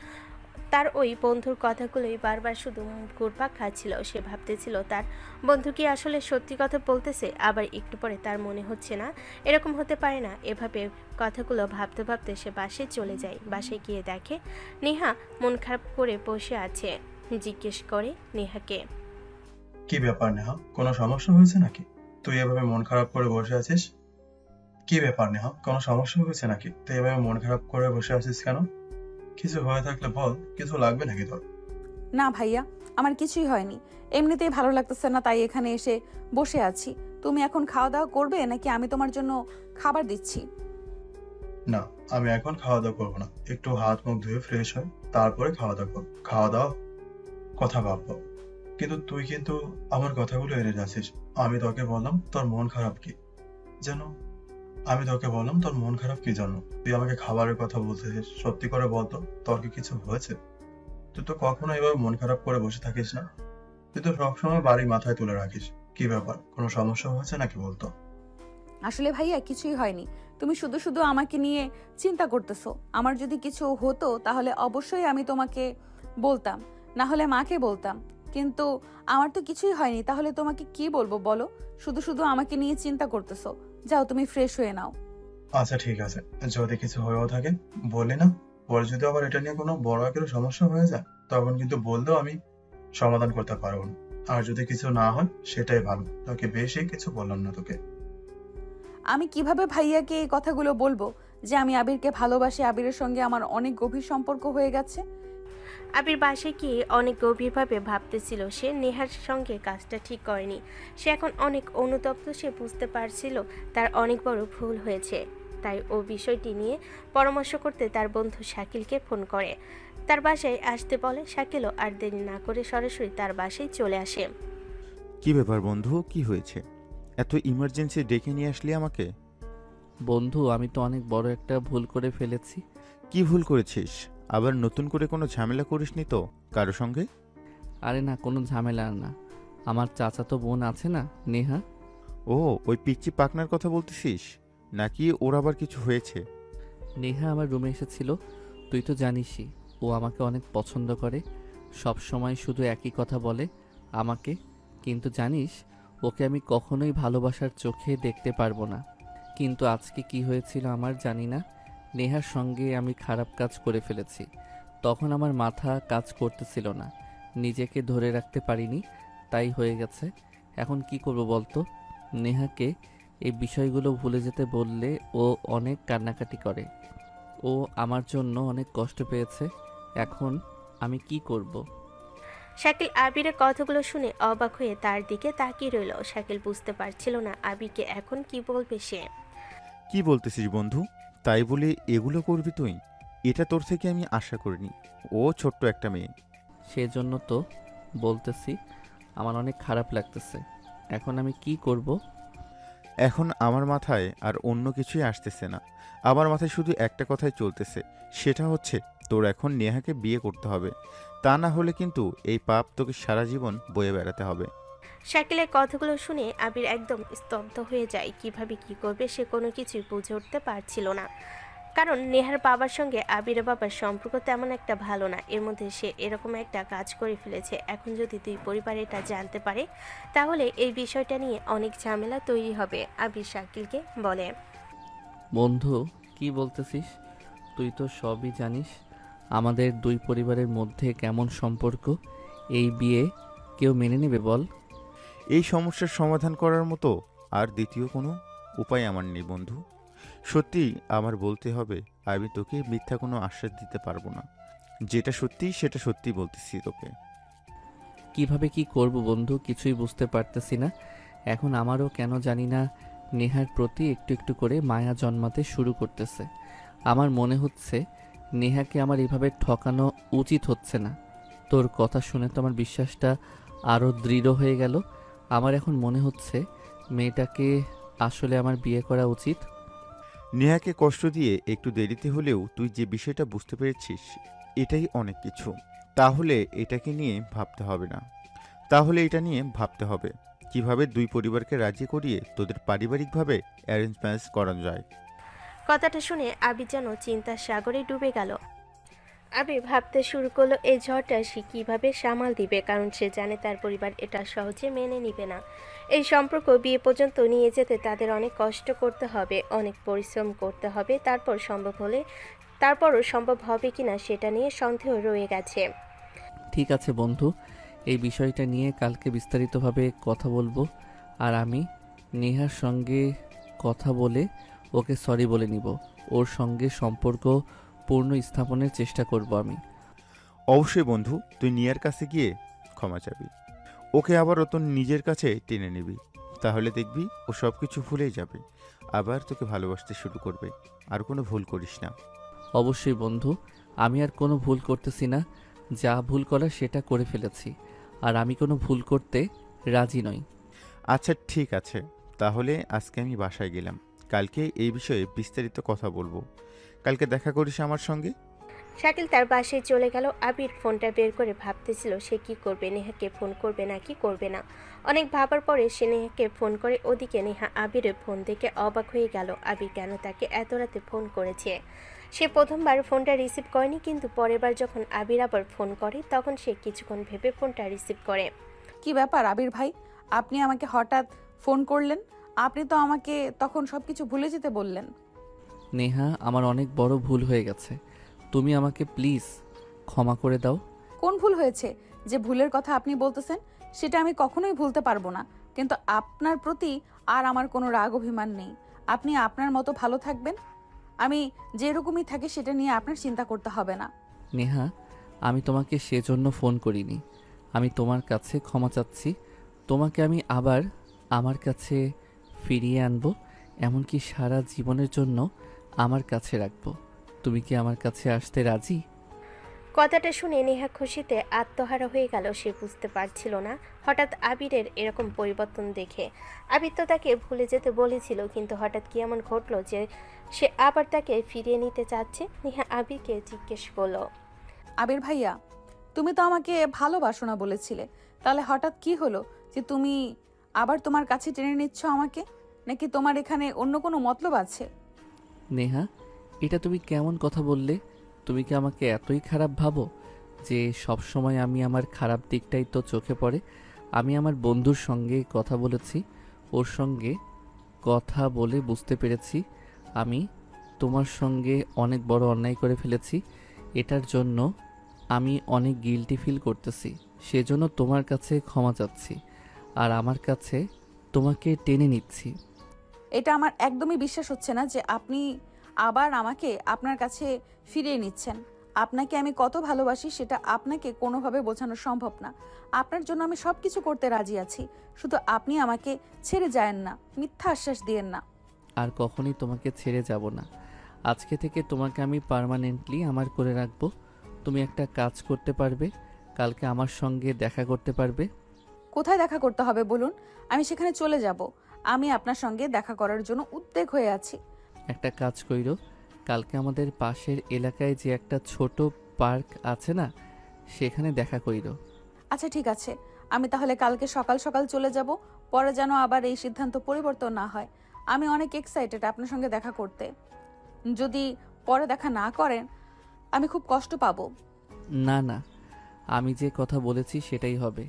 তার ওই বন্ধুর কথাগুলোই বারবার শুধু ঘুরপাক খাচ্ছিল। সে ভাবতেছিল তার বন্ধু কি আসলে সত্যি কথা বলতেছে, আবার একটু পরে তার মনে হচ্ছে না এরকম হতে পারে না। এভাবে কথাগুলো ভাবতে ভাবতে সে বাসায় চলে যায়। বাসায় গিয়ে দেখে নেহা মন খারাপ করে বসে আছে। জিজ্ঞেস করে নেহাকে, কি ব্যাপার নেহা, কোনো সমস্যা হয়েছে নাকি? তুই এভাবে মন খারাপ করে বসে আছিস? কি ব্যাপার নেহা, কোনো সমস্যা হয়েছে নাকি? তুই এভাবে মন খারাপ করে বসে আছিস কেন? কিছু হয়ে থাকলে বল, কিছু লাগবে নাকি তোর? না ভাইয়া, আমার কিছুই হয়নি। এমনিতেই ভালো লাগতেছে না, তাই এখানে এসে বসে আছি। তুমি এখন খাওয়া দাওয়া করবে নাকি আমি তোমার জন্য খাবার দিচ্ছি? না, আমি এখন খাওয়া দাওয়া করবো না, একটু হাত মুখ ধুয়ে ফ্রেশ হয় তারপরে খাওয়া দাওয়া করবো। খাওয়া দাওয়া কথা ভাববো। কিন্তু তুই কিন্তু আমার কথাগুলো এড়িয়ে যাচ্ছিস। আমি তোকে বললাম তোর মন খারাপ কি যেন আমি তোকে বললাম তোর মন খারাপ কি জানো? তুই আমাকে খাবারের কথা বলতেছিস, সত্যি করে বলতো তোর কি কিছু হয়েছে? তুই তো কখনো এভাবে মন খারাপ করে বসে থাকিস না। তুই তো সবসময় বাড়ি মাথায় তুলে রাখিস। কি ব্যাপার, কোনো সমস্যা হয়েছে নাকি বলতো? আসলে ভাইয়া কিছুই হয়নি। তুমি শুধু শুধু আমাকে নিয়ে চিন্তা করতেছো। আমার যদি কিছু হতো তাহলে অবশ্যই আমি তোমাকে বলতাম, না হলে মাকে বলতাম। কিন্তু আমার তো কিছুই হয়নি, তাহলে তোমাকে কি বলবো বলো? শুধু শুধু আমাকে নিয়ে চিন্তা করতেছো। যাও তুমি ফ্রেশ হয়ে নাও। আচ্ছা ঠিক আছে, যদি কিছু হয়েও থাকে বললি না। পরে যদি আবার এটা নিয়ে কোনো বড় আকারের সমস্যা হয়ে যায় তখন কিন্তু বললেও আমি সমাধান করতে পারবো না। আর যদি কিছু না হয় সেটাই ভালো, তোকে বেশি কিছু বললাম না তোকে। আমি কিভাবে ভাইয়াকে এই কথাগুলো বলবো যে আমি আবিরকে ভালোবাসি, আবিরের সঙ্গে আমার অনেক গভীর সম্পর্ক হয়ে গেছে? আবির বাসায় গিয়ে অনেক গভীরভাবে ভাবতেছিল। সে নেহার সঙ্গে কাজটা ঠিক করেনি। সে এখন অনেক অনুতপ্ত। সে বুঝতে পারছিল তার অনেক বড় ভুল হয়েছে। তাই ও বিষয়টি নিয়ে পরামর্শ করতে তার বন্ধু শাকিলকে ফোন করে। তার বাসায় আসতে বলে। শাকিলও আর দেরি না করে সরাসরি তার বাসায় চলে আসে। কি ব্যাপার বন্ধু, কি হয়েছে? এত ইমার্জেন্সি ডেকে নিয়ে আসলি আমাকে? বন্ধু, আমি তো অনেক বড় একটা ভুল করে ফেলেছি। কি ভুল করেছিস? আবার নতুন করে কোনো ঝামেলা করিসনি তো কারো সঙ্গে? আরে না, কোনো ঝামেলা না। আমার চাচাতো বোন আছে না, নেহা। ও, ওই পিচ্চি পাকনার কথা বলতেছিস? নাকি ওর আবার কিছু হয়েছে? নেহা আমার রুমে এসেছিল। তুই তো জানিসই ও আমাকে অনেক পছন্দ করে। সব সময় শুধু একই কথা বলে আমাকে। কিন্তু জানিস, ওকে আমি কখনোই ভালোবাসার চোখে দেখতে পারবো না। কিন্তু আজকে কি হয়েছিল আমার জানি না। নেহার সঙ্গে আমি খারাপ কাজ করে ফেলেছি। তখন আমার মাথা কাজ করতেছিল না, নিজেকে ধরে রাখতে পারিনি, তাই হয়ে গেছে। এখন কি করব বলতো? নেহাকে এই বিষয়গুলো ভুলে যেতে বললে ও অনেক কান্নাকাটি করে। ও আমার জন্য অনেক কষ্ট পেয়েছে। এখন আমি কি করব? শাকিল আবিরের কথাগুলো শুনে অবাক হয়ে তার দিকে তাকিয়ে রইল। শাকিল বুঝতে পারছিল না আবিরকে এখন কি বলবে সে। কি বলতেছিস বন্ধু? তাই বলে এগুলো করবি তুই? এটা তোর থেকে আমি আশা করিনি। ও ছোট্ট একটা মেয়ে। সেজন্য তো বলতেছি, আমার অনেক খারাপ লাগতেছে। এখন আমি কি করব? এখন আমার মাথায় আর অন্য কিছুই আসতেছে না। আমার মাথায় শুধু একটা কথাই চলতেছে, সেটা হচ্ছে তোর এখন নেহাকে বিয়ে করতে হবে। তা না হলে কিন্তু এই পাপ তোকে সারা জীবন বয়ে বেড়াতে হবে। শাকিলের কথাগুলো শুনে আবির একদম স্তব্ধ হয়ে যায়। কিভাবে কি করবে সে কোনো কিছুই বুঝে উঠতে পারছিল না। কারণ নেহার বাবার সঙ্গে আবিরের বাবার সম্পর্ক তেমন একটা ভালো না। এর মধ্যে সে এরকম একটা কাজ করে ফেলেছে। এখন যদি দুই পরিবার এটা জানতে পারে তাহলে এই বিষয়টা নিয়ে অনেক ঝামেলা তৈরি হবে। আবির শাকিলকে বলে, বন্ধু, কি বলতেছিস? তুই তো সবই জানিস আমাদের দুই পরিবারের মধ্যে কেমন সম্পর্ক। এই বিয়ে কেউ মেনে নেবে বল? এই সমস্যার সমাধান করার মতো আর দ্বিতীয় কোনো উপায় আমার নেই বন্ধু। সত্যি আমার বলতে হবে, আমি তোকে মিথ্যা কোনো আশ্বাস দিতে পারবো না। যেটা সত্যি সেটা সত্যি বলতেছি তোকে। কিভাবে কি করব বন্ধু, কিছুই বুঝতে পারতেছি না। এখন আমারও কেন জানি না নেহার প্রতি একটু একটু করে মায়া জন্মাতে শুরু করতেছে। আমার মনে হচ্ছে নেহাকে আমার এভাবে ঠকানো উচিত হচ্ছে না। তোর কথা শুনে তো আমার বিশ্বাসটা আরও দৃঢ় হয়ে গেল। আমার এখন মনে হচ্ছে মেয়েটাকে আসলে আমার বিয়ে করা উচিত। নেহাকে কষ্ট দিয়ে একটু দেরিতে হলেও তুই যে বিষয়টা বুঝতে পেরেছিস, এটাই অনেক কিছু। তাহলে এটাকে নিয়ে ভাবতে হবে না। তাহলে এটা নিয়ে ভাবতে হবে কিভাবে দুই পরিবারকে রাজি করিয়ে তোদের পারিবারিকভাবে অ্যারেঞ্জ ম্যারেজ করানো যায়। কথাটা শুনে আবির যেন চিন্তার সাগরে ডুবে গেল। আবির ভাবতে শুরু করলো এই ঝড়টা সে কীভাবে সামাল দিবে, কারণ সে জানে তার পরিবার এটা সহজে মেনে নিবে না। এই সম্পর্ক বিয়ে পর্যন্ত নিয়ে যেতে তাদের অনেক কষ্ট করতে হবে, অনেক পরিশ্রম করতে হবে, তারপরও সম্ভব হবে কিনা সেটা নিয়ে সন্দেহ রয়ে গেছে। ঠিক আছে বন্ধু, এই বিষয়টা নিয়ে কালকে বিস্তারিতভাবে কথা বলবো। আর আমি নেহার সঙ্গে কথা বলে ওকে সরি বলে নিব। ওর সঙ্গে সম্পর্ক পূর্ণ স্থাপনের চেষ্টা করব আমি। অবশ্যই বন্ধু, তুই নিয়ার কাছে গিয়ে ক্ষমা চাবি, ওকে আবার তোর নিজের কাছে টেনে নিবি, তাহলে দেখবি ও সব কিছু ভুলেই যাবে, আবার তোকে ভালোবাসতে শুরু করবে। আর কোনো ভুল করিস না। অবশ্যই বন্ধু, আমি আর কোনো ভুল করতেছি না। যা ভুল করার সেটা করে ফেলেছি, আর আমি কোনো ভুল করতে রাজি নই। আচ্ছা ঠিক আছে, তাহলে আজকে আমি বাসায় গেলাম, কালকে এই বিষয়ে বিস্তারিত কথা বলবো। কালকে দেখা করিস আমার সঙ্গে। শাকিল তার বাসায় চলে গেল। আবির ফোনটা বের করে ভাবতেছিল সে কি করবে, নেহাকে ফোন করবে নাকি করবে না। অনেক ভাবার পরে সে নেহাকে ফোন করে। ওদিকে নেহা আবিরের ফোন দেখে অবাক হয়ে গেল। আবির কেন তাকে এত রাতে ফোন করেছে। সে প্রথমবার ফোনটা রিসিভ করেনি, কিন্তু পরের বার যখন আবির আবার ফোন করে তখন সে কিছুক্ষণ ভেবে ফোনটা রিসিভ করে। কি ব্যাপার আবির ভাই, আপনি আমাকে হঠাৎ ফোন করলেন? আপনি তো আমাকে তখন সবকিছু ভুলে যেতে বললেন। নেহা, আমার অনেক বড় ভুল হয়ে গেছে, তুমি আমাকে প্লিজ ক্ষমা করে দাও। কোন ভুল হয়েছে যে ভুলের কথা আপনি বলতেছেন? সেটা আমি কখনোই ভুলতে পারবো না, কিন্তু আপনার প্রতি আর আমার কোনো রাগ অভিমান নেই। আপনি আপনার মতো ভালো থাকবেন, আমি যেরকমই থাকি সেটা নিয়ে আপনার চিন্তা করতে হবে না। নেহা, আমি তোমাকে সেজন্য ফোন করিনি। আমি তোমার কাছে ক্ষমা চাচ্ছি। তোমাকে আমি আবার আমার কাছে ফিরিয়ে আনবো, এমনকি সারা জীবনের জন্য আমার কাছে রাখবো। তুমি কি আমার কাছে আসতে রাজি? কথাটা শুনে নেহা খুশিতে আত্মহারা হয়ে গেল। সে বুঝতে পারছিল না হঠাৎ আবিরের এরকম পরিবর্তন দেখে। আবির তো তাকে ভুলে যেতে বলেছিল, কিন্তু হঠাৎ কি এমন ঘটলো যে সে আবার তাকে ফিরিয়ে নিতে চাচ্ছে। নেহা আবিরকে জিজ্ঞেস করলো, আবির ভাইয়া, তুমি তো আমাকে ভালোবাসো না বলেছিলে, তাহলে হঠাৎ কি হলো যে তুমি আবার তোমার কাছে টেনে নিচ্ছ আমাকে? নাকি তোমার এখানে অন্য কোনো মতলব আছে? নেহা, এটা তুমি কেমন কথা বললে? তুমি কি আমাকে এতই খারাপ ভাবো যে সব সময় আমি আমার খারাপ দিকটাই তো চোখে পড়ে? আমি আমার বন্ধুর সঙ্গে কথা বলেছি, ওর সঙ্গে কথা বলে বুঝতে পেরেছি আমি তোমার সঙ্গে অনেক বড় অন্যায় করে ফেলেছি। এটার জন্য আমি অনেক গিল্টি ফিল করতেছি, সেজন্য তোমার কাছে ক্ষমা চাচ্ছি, আর আমার কাছে তোমাকে টেনে নিচ্ছি। এটা আমার একদমই বিশ্বাস হচ্ছে না যে আপনি আবার আমাকে আপনার কাছে ফিরিয়ে নিচ্ছেন। আপনাকে আমি কত ভালোবাসি সেটা আপনাকে কোনোভাবে বোঝানো সম্ভব না। আপনার জন্য আমি সব কিছু করতে রাজি আছি, শুধু আপনি আমাকে ছেড়ে যায়েন না, মিথ্যা আশ্বাস দিয়েন না। আর কখনই তোমাকে ছেড়ে যাব না। আজকে থেকে তোমাকে আমি পার্মানেন্টলি আমার করে রাখবো। তুমি একটা কাজ করতে পারবে, কালকে আমার সঙ্গে দেখা করতে পারবে। কোথায় দেখা করতে হবে বলুন, আমি সেখানে চলে যাব। আমি আপনার সঙ্গে দেখা করার জন্য উদ্বেগ হয়ে আছি। একটা কাজ কইরো, কালকে আমাদের পাশের এলাকায় যে একটা ছোট পার্ক আছে না, সেখানে দেখা কইরো। আচ্ছা ঠিক আছে, আমি তাহলে কালকে সকাল সকাল চলে যাব। পরে যেন আবার এই সিদ্ধান্ত পরিবর্তন না হয়। আমি অনেক এক্সাইটেড আপনার সঙ্গে দেখা করতে। যদি পরে দেখা না করেন আমি খুব কষ্ট পাবো। না না, আমি যে কথা বলেছি সেটাই হবে।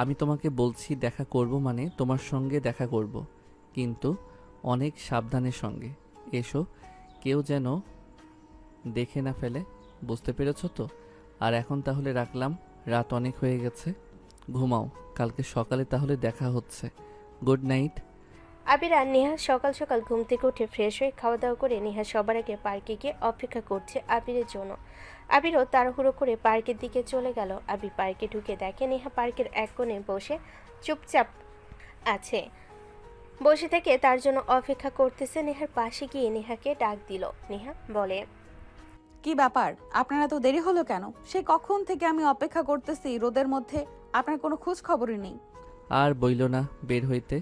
আমি তোমাকে বলছি দেখা করব মানে তোমার সঙ্গে দেখা করব, কিন্তু অনেক সাবধানের সঙ্গে এসো, কেউ যেন দেখে না ফেলে। বুঝতে পেরেছো তো? আর এখন তাহলে রাখলাম, রাত অনেক হয়ে গেছে, ঘুমাও। কালকে সকালে তাহলে দেখা হচ্ছে। Good night. আবির আর নেহা সকাল সকাল ঘুম থেকে উঠে ফ্রেশ হয়ে খাওয়া দাওয়া করে নেহা সবার আগে পার্কে গিয়ে অপেক্ষা করছে আবিরের জন্য। আবিরও তাড়াহুড়ো করে পার্কের দিকে চলে গেল। আবির পার্কে ঢুকে দেখে নেহা পার্কের এক কোণে বসে চুপচাপ আছে। বসে থেকে তার জন্য অপেক্ষা করতেছে। নেহার পাশে গিয়ে নেহাকে ডাক দিল। নেহা বলে, কি ব্যাপার, আপনারা তো দেরি হলো কেন? সে কখন থেকে আমি অপেক্ষা করতেছি রোদের মধ্যে, আপনার কোনো খোঁজ খবরই নেই। আর বইলো না, বের হইতে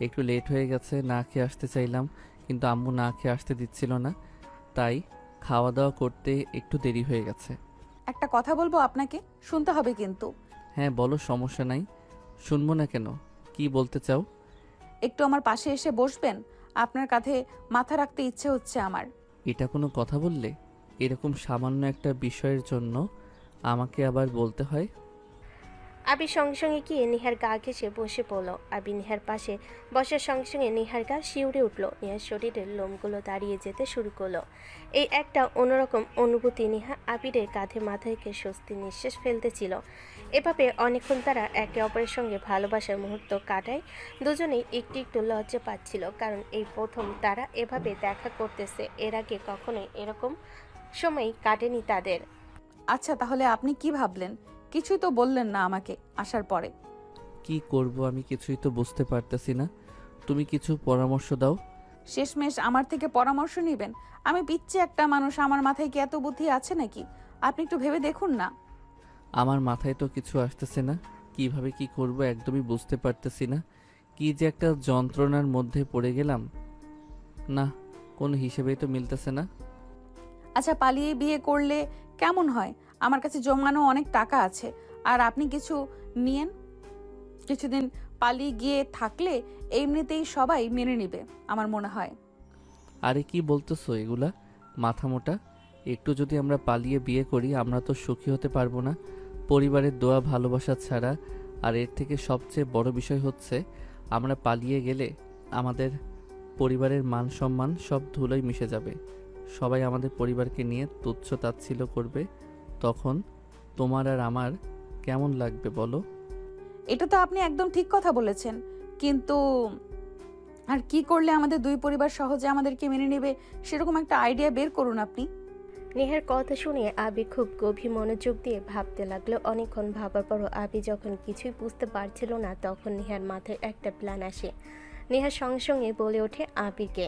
একটু লেট হয়ে গেছে। না খেয়ে আসতে চাইলাম, কিন্তু আম্মু না খেয়ে আসতে দিচ্ছিল না, তাই খাওয়া দাওয়া করতে একটু দেরি হয়ে গেছে। একটা কথা বলবো আপনাকে, শুনতে হবে কিন্তু। হ্যাঁ বলো, সমস্যা নাই। শুনবো না কেন? কি বলতে চাও? একটু আমার পাশে এসে বসবেন? আপনার কাঁধে মাথা রাখতে ইচ্ছে হচ্ছে আমার। এটা কোনো কথা বললে? এরকম সামান্য একটা বিষয়ের জন্য আমাকে আবার বলতে হয়? আবি সঙ্গে সঙ্গে গিয়ে নেহার গা ঘেঁষে বসে পড়ল। আবি নেহার পাশে বসার সঙ্গে সঙ্গে নেহার গা শিউরে উঠল। নেহার শরীরের লোমগুলো দাঁড়িয়ে যেতে শুরু করলো। এই একটা অন্যরকম অনুভূতি। নেহা আবিরের কাঁধে মাথা রেখে স্বস্তি নিঃশ্বাস ফেলতেছিল। এভাবে অনেকক্ষণ তারা একে অপরের সঙ্গে ভালোবাসার মুহূর্ত কাটায়। দুজনেই একটু একটু লজ্জা পাচ্ছিল, কারণ এই প্রথম তারা এভাবে দেখা করতেছে। এর আগে কখনোই এরকম সময় কাটেনি তাদের। আচ্ছা, তাহলে আপনি কি ভাবলেন? কিছুই তো বললেন না আমাকে আসার পরে। কি করব আমি কিছুই তো বুঝতে পারতেছি না। তুমি কিছু পরামর্শ দাও। শেষমেশ আমার থেকে পরামর্শ নেবেন? আমি পিচ্ছি একটা মানুষ, আমার মাথায় কি এত বুদ্ধি আছে নাকি? আপনি একটু ভেবে দেখুন না। আমার মাথায় তো কিছু আসতেছে না। কিভাবে কি করব একদমই বুঝতে পারতেছি না। কি যে একটা যন্ত্রণার মধ্যে পড়ে গেলাম। না, কোনো হিসেবেই তো মিলতেছে না। আচ্ছা, পালিয়ে বিয়ে করলে কেমন হয়? আমার কাছে জমানো অনেক টাকা আছে, আর আপনি কিছু নিয়েন। কিছুদিন পালিয়ে গিয়ে থাকলে এমনিতেই সবাই মেনে নেবে আমার মনে হয়। আরে কি বলতেছো এগুলা? মাথা মোটা। একটু যদি আমরা পালিয়ে বিয়ে করি আমরা তো সুখী হতে পারবো না, পরিবারের দোয়া ভালোবাসা ছাড়া। আর এর থেকে সবচেয়ে বড় বিষয় হচ্ছে আমরা পালিয়ে গেলে আমাদের পরিবারের মান সম্মান সব ধুলোয় মিশে যাবে। সবাই আমাদের পরিবারকে নিয়ে তুচ্ছ তাচ্ছিল্য করবে। তখন তোমার আর আমার কেমন লাগবে বলো? এটা তো আপনি একদম ঠিক কথা বলেছেন, কিন্তু আর কি করলে আমাদের দুই পরিবার সহজে আমাদেরকে মেনে নেবে সেরকম একটা আইডিয়া বের করুন আপনি। নেহার কথা শুনে আবি খুব গভীর মনোযোগ দিয়ে ভাবতে লাগলো। অনেকক্ষণ ভাবার পরও আবি যখন কিছুই বুঝতে পারছিল না, তখন নেহার মাথায় একটা প্ল্যান আসে। নেহার সঙ্গে সঙ্গে বলে ওঠে আবিকে,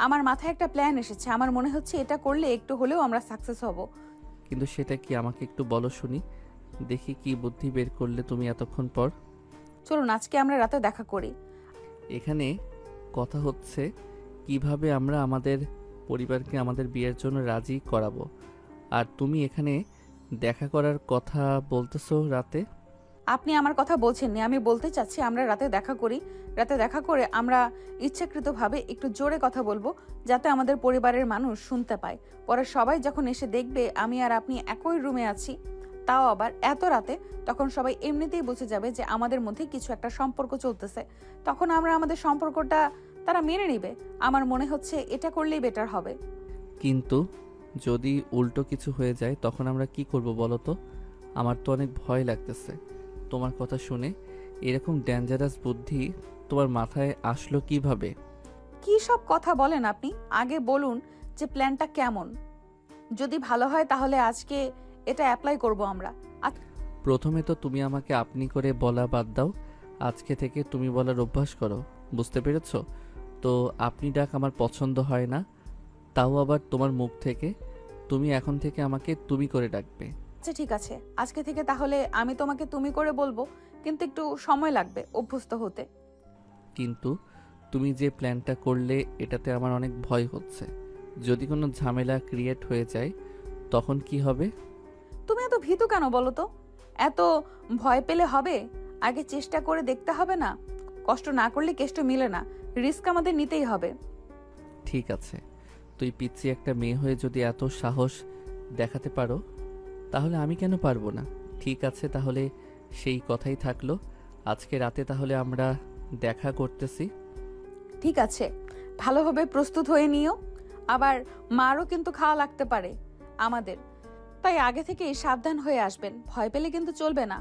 আমার মাথায় একটা প্ল্যান এসেছে। আমার মনে হচ্ছে এটা করলে একটু হলেও আমরা সাকসেস হব। কিন্তু সেটা কি আমাকে একটু বলো শুনি। দেখি কি বুদ্ধি বের করলে তুমি এতক্ষণ পর। চলুন আজকে আমরা রাতে দেখা করি। এখানে কথা হচ্ছে কিভাবে আমরা আমাদের পরিবারকে আমাদের বিয়ের জন্য রাজি করাবো। আর তুমি এখানে দেখা করার কথা বলতেছো রাতে। আপনি আমার কথা বলছেননি, আমি বলতে চাচ্ছি আমরা রাতে দেখা করি। রাতে দেখা করে আমরা ইচ্ছাকৃতভাবে একটু জোরে কথা বলবো, যাতে আমাদের পরিবারের মানুষ শুনতে পায়। পরে সবাই যখন এসে দেখবে আমি আর আপনি একই রুমে আছি, তাও আবার এত রাতে, তখন সবাই এমনিতেই বুঝে যাবে যে আমাদের মধ্যে কিছু একটা সম্পর্ক চলতেছে। তখন আমরা আমাদের সম্পর্কটা তারা মেনে নেবে। আমার মনে হচ্ছে এটা করলেই বেটার হবে। কিন্তু যদি উল্টো কিছু হয়ে যায় তখন আমরা কি করব বলো তো? আমার তো অনেক ভয় লাগতেছে তোমার কথা শুনে। এরকম ডেঞ্জারাস বুদ্ধি তোমার মাথায় আসলো কিভাবে? কি সব কথা বলেন আপনি? আগে বলুন যে প্ল্যানটা কেমন। যদি ভালো হয় তাহলে আজকে এটা অ্যাপ্লাই করব আমরা। প্রথমে তো তুমি আমাকে আপনি করে বলা বাদ দাও। আজকে থেকে তুমি বলার অভ্যাস করো, বুঝতে পেরেছো? তো আপনি ডাক আমার পছন্দ হয় না, তাও আবার তোমার মুখ থেকে। তুমি এখন থেকে আমাকে তুমি করে ডাকবে। আচ্ছা ঠিক আছে, আজকে থেকে তাহলে আমি তোমাকে তুমি করে বলবো, কিন্তু একটু সময় লাগবে অভ্যস্ত হতে। কিন্তু তুমি যে প্ল্যানটা করলে এটাতে আমার অনেক ভয় হচ্ছে। যদি কোনো ঝামেলা ক্রিয়েট হয়ে যায় তখন কি হবে? তুমি এত ভীতু কেন বলো তো? এত ভয় পেলে হবে? আগে চেষ্টা করে দেখতে হবে না? কষ্ট না করলে কেষ্ট মিলে না। রিস্ক আমাদের নিতেই হবে। ঠিক আছে, তুই পিচ্ছি একটা মেয়ে হয়ে যদি এত সাহস দেখাতে পারো তাহলে আমি কেন পারবো না? ঠিক আছে, তাহলে সেই কথাই থাকলো। আজকে রাতে তাহলে আমরা দেখা করতেছি। ঠিক আছে, ভালোভাবে প্রস্তুত হয়ে নিও। আবার মারও কিন্তু খাওয়া লাগতে পারে আমাদের, তাই আগে থেকেই সাবধান হয়ে আসবেন। ভয় পেলে কিন্তু চলবে না।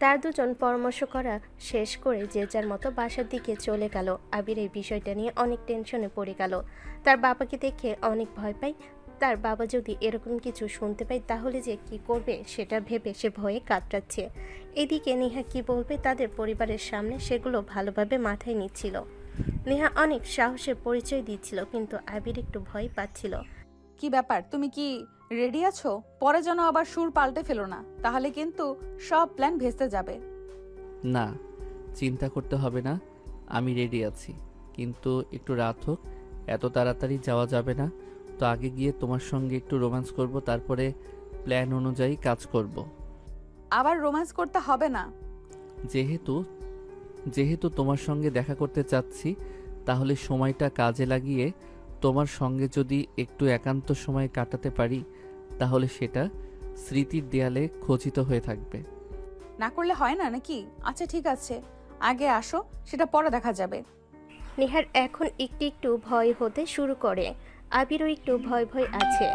তার দুজন পরামর্শ করা শেষ করে যে যার মতো বাসার দিকে চলে গেল। আবির এই বিষয়টা নিয়ে অনেক টেনশনে পড়ে গেল। তার বাবাকে দেখে অনেক ভয় পায়। তার বাবা যদি এরকম কিছু শুনতে পায় তাহলে যে কি করবে সেটা ভেবে সে ভয়ে কাতরাচ্ছে। এদিকে নেহা কি বলবে তাদের পরিবারের সামনে সেগুলো ভালোভাবে মাথায় নিচ্ছিল। নেহা অনেক সাহসের পরিচয় দিচ্ছিল, কিন্তু আবির একটু ভয় পাচ্ছিল। কি ব্যাপার, তুমি কি রেডি আছো? পরে যেন আবার সুর পাল্টে ফেলো না, তাহলে কিন্তু সব প্ল্যান ভেস্তে যাবে। না, চিন্তা করতে হবে না, আমি রেডি আছি। কিন্তু একটু রাত হোক, এত তাড়াতাড়ি যাওয়া যাবে না। তো আগে গিয়ে তোমার সঙ্গে একটু রোম্যান্স করব, তারপরে প্ল্যান অনুযায়ী কাজ করব। আবার রোম্যান্স করতে হবে না। যেহেতু যেহেতু তোমার সঙ্গে দেখা করতে চাচ্ছি, তাহলে সময়টা কাজে লাগিয়ে তোমার সঙ্গে যদি একটু একান্ত সময় কাটাতে পারি, তাহলে সেটা স্মৃতির দেয়ালে খচিত হয়ে থাকবে। না করলে হয় না নাকি? আচ্ছা ঠিক আছে, আগে আসো, সেটা পরে দেখা যাবে। নেহার এখন একটু একটু ভয় হতে শুরু করে। আবিরও একটু ভয় ভয় আছে,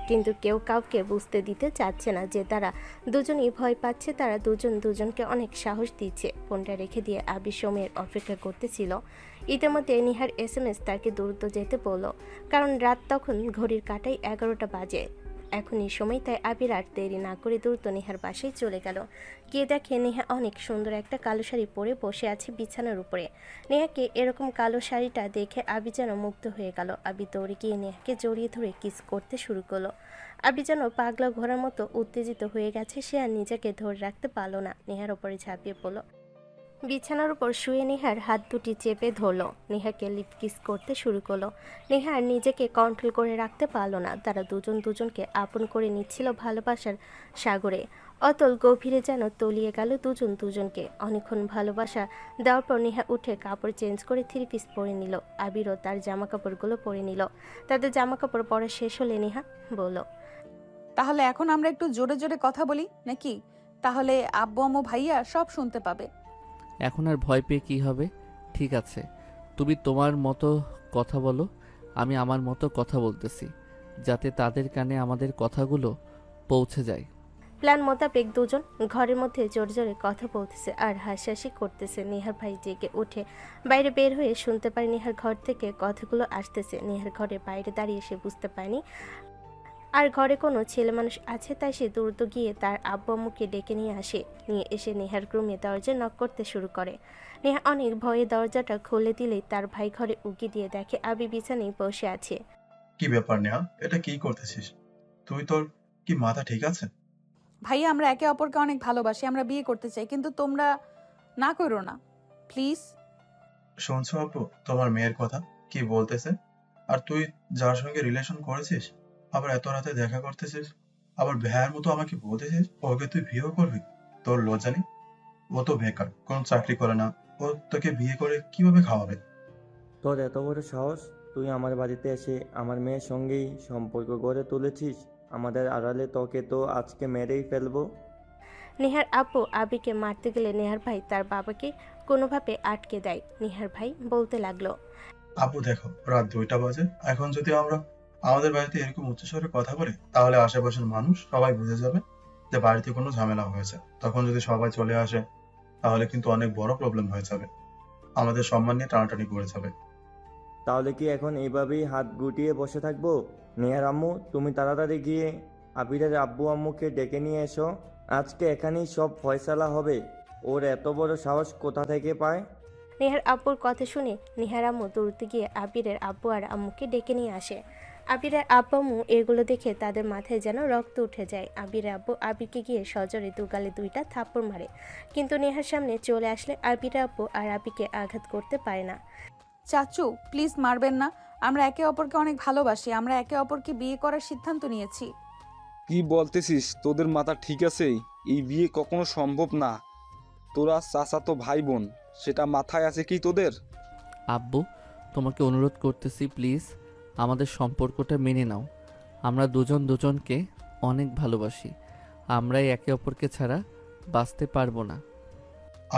কিন্তু কেউ কাউকে বুঝতে দিতে চাচ্ছে না যে তারা দুজনই ভয় পাচ্ছে। তারা দুজন দুজনকে অনেক সাহস দিচ্ছে। ফোনটা রেখে দিয়ে আবির সময়ের অপেক্ষা করতেছিল। ইতিমধ্যে নিহার SMS তাকে দ্রুত যেতে বলল, কারণ রাত তখন ঘড়ির কাঁটায় 11টা বাজে। এখনই সময়, তাই আবির আর দেরি না করে দ্রুত নেহার বাসায় চলে গেল। গিয়ে দেখে নেহা অনেক সুন্দর একটা কালো শাড়ি পরে বসে আছে বিছানার উপরে। নেহাকে এরকম কালো শাড়িটা দেখে আবি যেন মুগ্ধ হয়ে গেল। আবি দৌড়ে গিয়ে নেহাকে জড়িয়ে ধরে কিস করতে শুরু করলো। আবি যেন পাগলা ঘোড়ার মতো উত্তেজিত হয়ে গেছে। সে আর নিজেকে ধরে রাখতে পারল না, নেহার ওপরে ঝাঁপিয়ে পড়ল। বিছানার উপর শুয়ে নেহার হাত দুটি চেপে ধরল, নেহাকে লিপ কিস করতে শুরু করলো। নেহা আর নিজেকে কন্ট্রোল করে রাখতে পারল না। তারা দুজন দুজনকে আপন করে নিচ্ছিল ভালোবাসার সাগরে। অতল গভীরে যেন তলিয়ে গেল দুজন দুজনকে। অনেকক্ষণ ভালোবাসা দেওয়ার পর নেহা উঠে কাপড় চেঞ্জ করে 3 পিস পরে নিল। আবিরও তার জামা কাপড়গুলো পরে নিল। তাদের জামা কাপড় পরা শেষ হলে নেহা বলল, তাহলে এখন আমরা একটু জোরে জোরে কথা বলি নাকি? তাহলে আব্বু আম্মু ভাইয়া সব শুনতে পাবে। এখন আর ভয় পেয়ে কী হবে? ঠিক আছে, তুমি তোমার মতো কথা বলো, আমি আমার মতো কথা বলতেছি, যাতে তাদের কানে আমাদের কথাগুলো পৌঁছে যায়। প্ল্যান মোতাবেক দুজন ঘরের মধ্যে জোরে জোরে কথা বলতেছে আর হাসাহাসি করতেছে। নেহার ভাই জেগে উঠে বাইরে বের হয়ে শুনতে পারে নেহার ঘর থেকে কথাগুলো আসতেছে। নেহার ঘরে বাইরে দাঁড়িয়ে সে বুঝতে পারেনি আর ঘরে কোনো ছেলে মানুষ আছে, তাই সে দ্রুত গিয়ে তার আব্বু আম্মুকে ডেকে নিয়ে আসে। নিয়ে এসে নেহার রুমে দরজা নক করতে শুরু করে। নেহা অনেক ভয়ে দরজাটা খুলে দিলেই তার ভাই ঘরে উকি দিয়ে দেখে আবি বিছানায় বসে আছে। কি ব্যাপার নেহা, এটা কি করতেছিস তুই? তোর কি মাথা ঠিক আছে? ভাইয়া আমরা একে অপরকে অনেক ভালোবাসি, আমরা বিয়ে করতে চাই, কিন্তু তোমরা না করো না প্লিজ। শুনছো আপু তোমার মেয়ের কথা কি বলতেছে? আর তুই যার সঙ্গে রিলেশন করেছিস, আবার এত রাতে দেখা করতেছিস, আবার ভাইয়ের মতো আমাকে বলতেছিস ওকে তুই বিয়েও করবি? তোর লজ্জা নেই? ও তো বেকার, কোনো চাকরি করে না, ও তোকে বিয়ে করে কিভাবে খাওয়াবে? তোর এত বড় সাহস, তুই আমার বাড়িতে এসে আমার মেয়ের সঙ্গেই সম্পর্ক গড়ে তুলেছিস? আমাদের আড়ালে তোকে তো আজকে মেরেই ফেলবো। নেহার আব্বু আবিকে মারতে গেলে নেহার ভাই তার বাবাকে কোনোভাবে আটকে দেয়। নেহার ভাই বলতে লাগলো, আপু দেখো, রাত 2টা বাজে, এখন যদি আমরা আমাদের বাড়িতে এরকম উচ্চস্বরে কথা বলি, তাহলে আশেপাশের মানুষ সবাই বুঝে যাবে যে বাড়িতে কোনো ঝামেলা হয়েছে। তখন যদি সবাই চলে আসে, তাহলে কিন্তু অনেক বড় প্রবলেম হয়ে যাবে, আমাদের সম্মান নিয়ে টানাটানি করে যাবে। তাহলে কি এখন এইভাবেই হাত গুটিয়ে বসে থাকবো? নেহার আম্মু, তুমি তাড়াতাড়ি গিয়ে আবিরের আব্বু আম্মুকে ডেকে নিয়ে এসো। আজকে এখানেই সব ফয়সালা হবে। ওর এত বড় সাহস কোথা থেকে পায়? নেহার আব্বুর কথা শুনে নেহার আম্মু দৌড়তে গিয়ে আবিরের আব্বু আর আম্মুকে ডেকে নিয়ে আসে। আবিরের আব্বু আম্মু এগুলো দেখে তাদের মাথায় যেন রক্ত উঠে যায়। আবিরের আব্বু আবিরকে গিয়ে সজোরে দুগালে 2টা থাপ্পড় মারে, কিন্তু নেহার সামনে চলে আসলে আবিরের আব্বু আর আবিকে আঘাত করতে পারে না। চাচু প্লিজ মারবেন না, আমরা একে অপরকে অনেক ভালোবাসি, আমরা একে অপরকে বিয়ে করার সিদ্ধান্ত নিয়েছি। কি বলতেছিস? তোদের মাথা ঠিক আছে? এই বিয়ে কখনো সম্ভব না। তোরা চাচাতো ভাই বোন, সেটা মাথায় আছে কি তোদের? আব্বু, তোমাকে অনুরোধ করতেছি, প্লিজ আমাদের সম্পর্কটা মেনে নাও। আমরা দুজন দুজনকে অনেক ভালোবাসি, আমরাই একে অপরকে ছাড়া বাঁচতে পারবো না।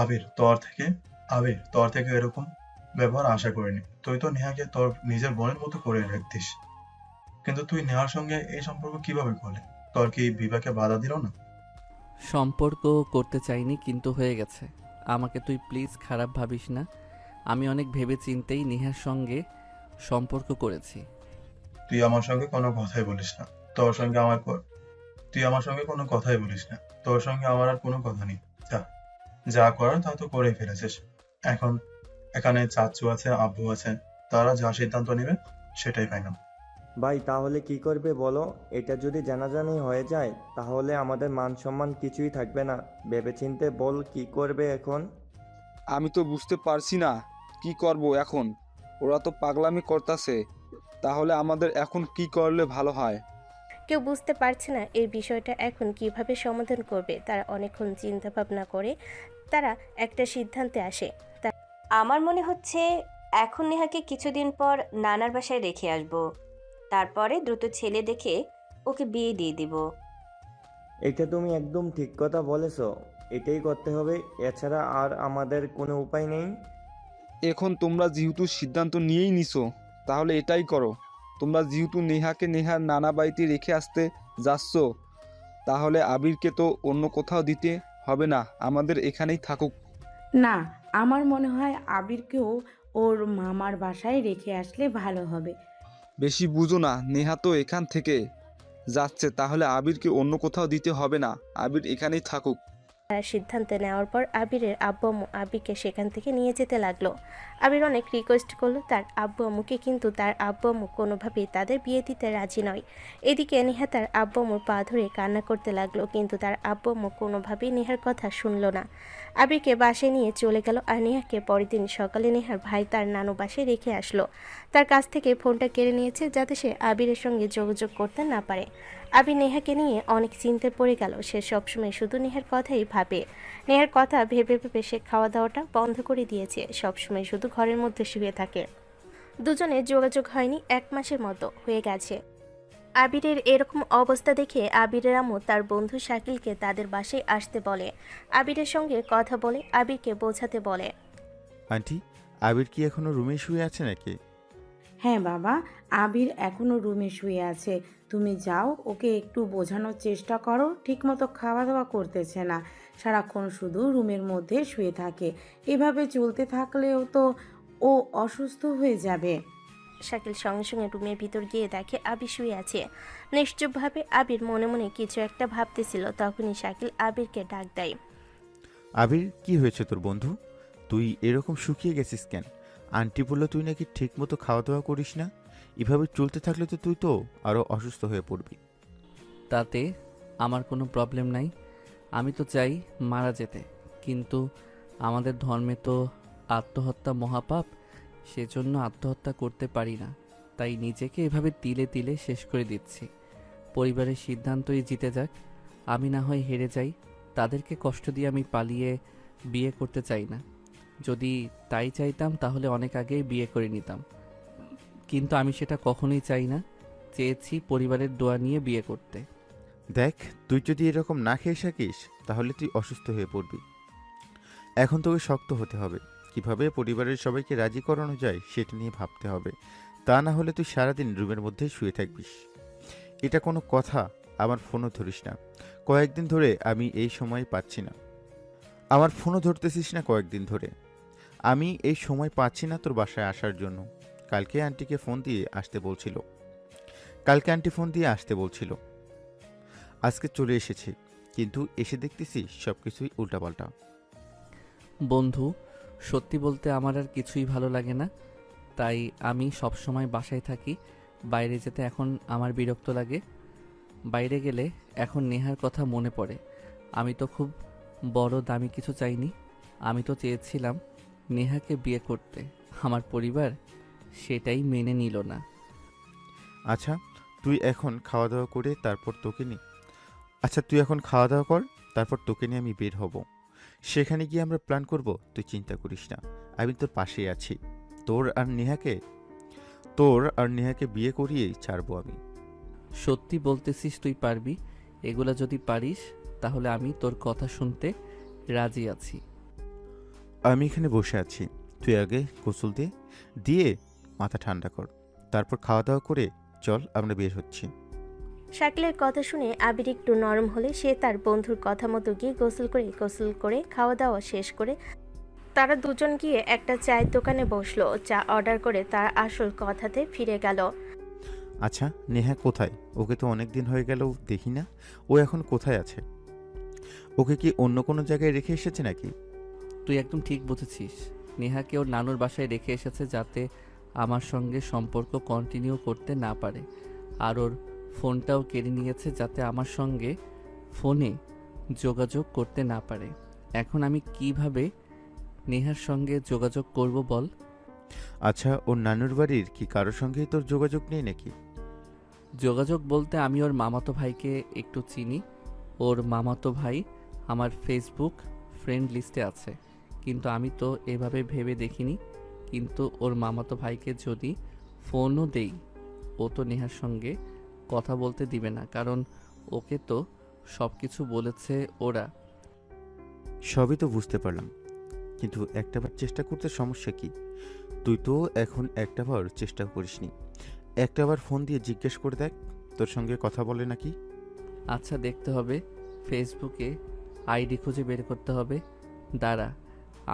আবির তোর থেকে এরকম ব্যবহার আশা করিনি। তুই তো নেহাকে তোর নিজের বোনের মতো করে রাখতিস, কিন্তু তুই নেহার সঙ্গে এই সম্পর্ক কিভাবে করলি? তোর কি বিবেকে বাধা দিল না? সম্পর্ক করতে চাইনি, কিন্তু হয়ে গেছে। আমাকে তুই প্লিজ খারাপ ভাবিস না। আমি অনেক ভেবে চিন্তেই নেহার সঙ্গে সম্পর্ক করেছি। তুই আমার সঙ্গে কোনো কথাই বলিস না। তোর সঙ্গে আমার তুই আমার সঙ্গে কোনো কথাই বলিস না। তোর সঙ্গে আমার আর কোনো কথা নেই। যা যা করার তা তো করেই ফেলেছিস। এখন এখানে চাচু আছে, আব্বু আছে, তারা যা সিদ্ধান্ত নেবে সেটাই ফাইনাল। ভাই, তাহলে কি করবে বলো? এটা যদি জানাজানি হয়ে যায় তাহলে আমাদের মান সম্মান কিছুই থাকবে না। ভেবেচিন্তে বল কি করবে এখন। আমি তো বুঝতে পারছি না কি করব এখন। ওরা তো পাগলামি করতেছে, তাহলে আমাদের এখন কি করলে ভালো হয়? কেউ বুঝতে পারছে না এই বিষয়টা এখন কিভাবে সমাধান করবে। তারা অনেকক্ষণ চিন্তা ভাবনা করে তারা একটা সিদ্ধান্তে আসে। আমার মনে হচ্ছে এখন নেহাকে কিছুদিন পর নানার বাসায় রেখে আসব, তারপরে দ্রুত ছেলে দেখে ওকে বিয়ে দিয়ে দিব। এটা তুমি একদম ঠিক কথা বলেছো, এটাই করতে হবে, এছাড়া আর আমাদের কোনো উপায় নেই। এখন তোমরা যেহেতু সিদ্ধান্ত নিয়েই নিছো, তাহলে এটাই করো। তোমরা যেহেতু নেহাকে নেহার নানা বাড়িতে রেখে আসতে যাচ্ছ, তাহলে আবিরকে তো অন্য কোথাও দিতে হবে না, আমাদের এখানেই থাকুক। না, আমার মনে হয় আবিরকেও ওর মামার বাসায় রেখে আসলে ভালো হবে। বেশি বুঝো না, নেহা তো এখান থেকে যাচ্ছে, তাহলে আবিরকে অন্য কোথাও দিতে হবে না, আবির এখানেই থাকুক। তার সিদ্ধান্ত নেওয়ার পর আবিরের আব্বু আম্মু আবিরকে সেখান থেকে নিয়ে যেতে লাগলো। আবির অনেক রিকোয়েস্ট করলো তার আব্বু আম্মুকে, কিন্তু তার আব্বু আম্মু কোনোভাবেই তাদের বিয়ে দিতে রাজি নয়। এদিকে নেহা তার আব্বু আম্মুর পা ধরে কান্না করতে লাগলো, কিন্তু তার আব্বু আম্মু কোনোভাবেই নেহার কথা শুনলো না। আবিরকে বাসায় নিয়ে চলে গেল, আর নেহাকে পরের দিন সকালে নেহার ভাই তার নানু বাসায় রেখে আসলো। তার কাছ থেকে ফোনটা কেড়ে নিয়েছে যাতে সে আবিরের সঙ্গে যোগাযোগ করতে না পারে। আবির নেহাকে নিয়ে অনেক চিন্তায় পড়ে গেল। সে সবসময় শুধু নেহার কথাই ভাবে। নেহার কথা ভেবে ভেবে সে খাওয়া দাওয়াটা বন্ধ করে দিয়েছে, সবসময় শুধু ঘরের মধ্যে শুয়ে থাকে। দুজনে যোগাযোগ হয়নি, 1 মাসের মতো হয়ে গেছে। আবিরের এরকম অবস্থা দেখে আবিরের আম্মু তার বন্ধু শাকিলকে তাদের বাসায় আসতে বলে। আবিরের সঙ্গে কথা বলে আবিরকে বোঝাতে বলে। আন্টি, আবির কি এখনো রুমে শুয়ে আছে নাকি? হ্যাঁ বাবা, আবির এখনো রুমে শুয়ে আছে। তুমি যাও, ওকে একটু বোঝানোর চেষ্টা করো, ঠিকমতো খাওয়া দাওয়া করতেছে না, সারাক্ষণ শুধু রুমের মধ্যে শুয়ে থাকে। এভাবে চলতে থাকলেও তো ও অসুস্থ হয়ে যাবে। শাকিল সঙ্গে সঙ্গে রুমের ভিতর গিয়ে দেখে আবির শুয়ে আছে। নিশ্চুপভাবে আবির মনে মনে কিছু একটা ভাবতেছিল, তখনই শাকিল আবিরকে ডাক দেয়। আবির, কি হয়েছে তোর বন্ধু? তুই এরকম শুকিয়ে গেছিস কেন? আন্টি বললো তুই নাকি ঠিক মতো খাওয়া দাওয়া করিস না। এভাবে চলতে থাকলে তো তুই তো আরও অসুস্থ হয়ে পড়বি। তাতে আমার কোনো প্রবলেম নাই, আমি তো চাই মারা যেতে, কিন্তু আমাদের ধর্মে তো আত্মহত্যা মহাপাপ, সেজন্য আত্মহত্যা করতে পারি না, তাই নিজেকে এভাবে তিলে তিলে শেষ করে দিচ্ছি। পরিবারের সিদ্ধান্তই জিতে যাক, আমি না হয় হেরে যাই, তাদেরকে কষ্ট দিয়ে আমি পালিয়ে বিয়ে করতে চাই না। যদি তাই চাইতাম তাহলে অনেক আগেই বিয়ে করে নিতাম, কিন্তু আমি সেটা কখনোই চাই না। চেয়েছি পরিবারের দোয়া নিয়ে বিয়ে করতে। দেখ, তুই যদি এরকম না খেয়ে থাকিস তাহলে তুই অসুস্থ হয়ে পড়বি। এখন তোকে শক্ত হতে হবে, কিভাবে পরিবারের সবাইকে রাজি করানো যায় সেটা নিয়ে ভাবতে হবে। তা না হলে তুই সারাদিন রুমের মধ্যে শুয়ে থাকবিস। এটা কোনো কথা? আমার ফোনও ধরিস না কয়েকদিন ধরে, আমি এই সময় পাচ্ছি না। আমার ফোনও ধরতেছিস না কয়েকদিন ধরে, আমি এই সময় পাচ্ছি না তোর বাসায় আসার জন্য। কালকে আন্টি ফোন দিয়ে আসতে বলছিল, আজকে চলে এসেছি, কিন্তু এসে দেখতেছি সব কিছুই উল্টাপাল্টা। বন্ধু, সত্যি বলতে আমার আর কিছুই ভালো লাগে না, তাই আমি সব সময় বাসায় থাকি। বাইরে যেতে এখন আমার বিরক্ত লাগে। বাইরে গেলে এখন নেহার কথা মনে পড়ে। আমি তো খুব বড় দামি কিছু চাইনি, আমি তো চেয়েছিলাম নেহাকে বিয়ে করতে। আমার পরিবার সেটাই মেনে নিল না। আচ্ছা তুই এখন খাওয়া দাওয়া করে তারপর তোকে নিয়ে আমি বের হব। সেখানে গিয়ে আমরা প্ল্যান করব, তুই চিন্তা করিস না, আমি তোর পাশেই আছি। তোর আর নেহাকে বিয়ে করিয়েই ছাড়বো আমি। সত্যি বলতেছিস তুই পারবি? এগুলা যদি পারিস তাহলে আমি তোর কথা শুনতে রাজি আছি। আমি এখানে বসে আছি, তুই আগে গোসল দিয়ে মাথা ঠান্ডা কর, তারপর খাওয়া দাওয়া করে চল আমরা বের হচ্ছি। শাকিলের কথা শুনে আবির একটু নরম হলে সে তার বন্ধুর কথা মতো গিয়ে গোসল করে খাওয়া দাওয়া শেষ করে তারা দুজন গিয়ে একটা চায়ের দোকানে বসলো। চা অর্ডার করে তার আসল কথাতে ফিরে গেল। আচ্ছা, নেহা কোথায়? ওকে তো অনেক দিন হয়ে গেল দেখি না, ও এখন কোথায় আছে? ওকে কি অন্য কোনো জায়গায় রেখে এসেছে নাকি? তুই একদম ঠিক বুঝেছিস, নেহাকে ওর নানুর বাসায় রেখে এসেছে যাতে আমার সঙ্গে সম্পর্ক কন্টিনিউ করতে না পারে, আর ওর ফোনটাও কেড়ে নিয়েছে যাতে আমার সঙ্গে ফোনে যোগাযোগ করতে না পারে। এখন আমি কিভাবে নেহার সঙ্গে যোগাযোগ করব বল? আচ্ছা, ওর নানুর বাড়ির কি কারোর সঙ্গেই তোর যোগাযোগ নেই নাকি? যোগাযোগ বলতে আমি ওর মামাতো ভাইকে একটু চিনি। ওর মামাতো ভাই আমার ফেসবুক ফ্রেন্ড লিস্টে আছে, কিন্তু আমি তো এভাবে ভেবে দেখিনি। কিন্তু ওর মামাতো ভাইকে যদি ফোনও দেই, ও তো নেহার সঙ্গে কথা বলতে দিবে না, কারণ ওকে তো সব কিছু বলেছে ওরা। সবই তো বুঝতে পারলাম, কিন্তু একটাবার চেষ্টা করতে সমস্যা কি? তুই তো এখন একটাবার চেষ্টা করিসনি। একটাবার ফোন দিয়ে জিজ্ঞেস করে দেখ তোর সঙ্গে কথা বলে নাকি। আচ্ছা, দেখতে হবে। ফেসবুকে আইডি খুঁজে বের করতে হবে। দাঁড়া,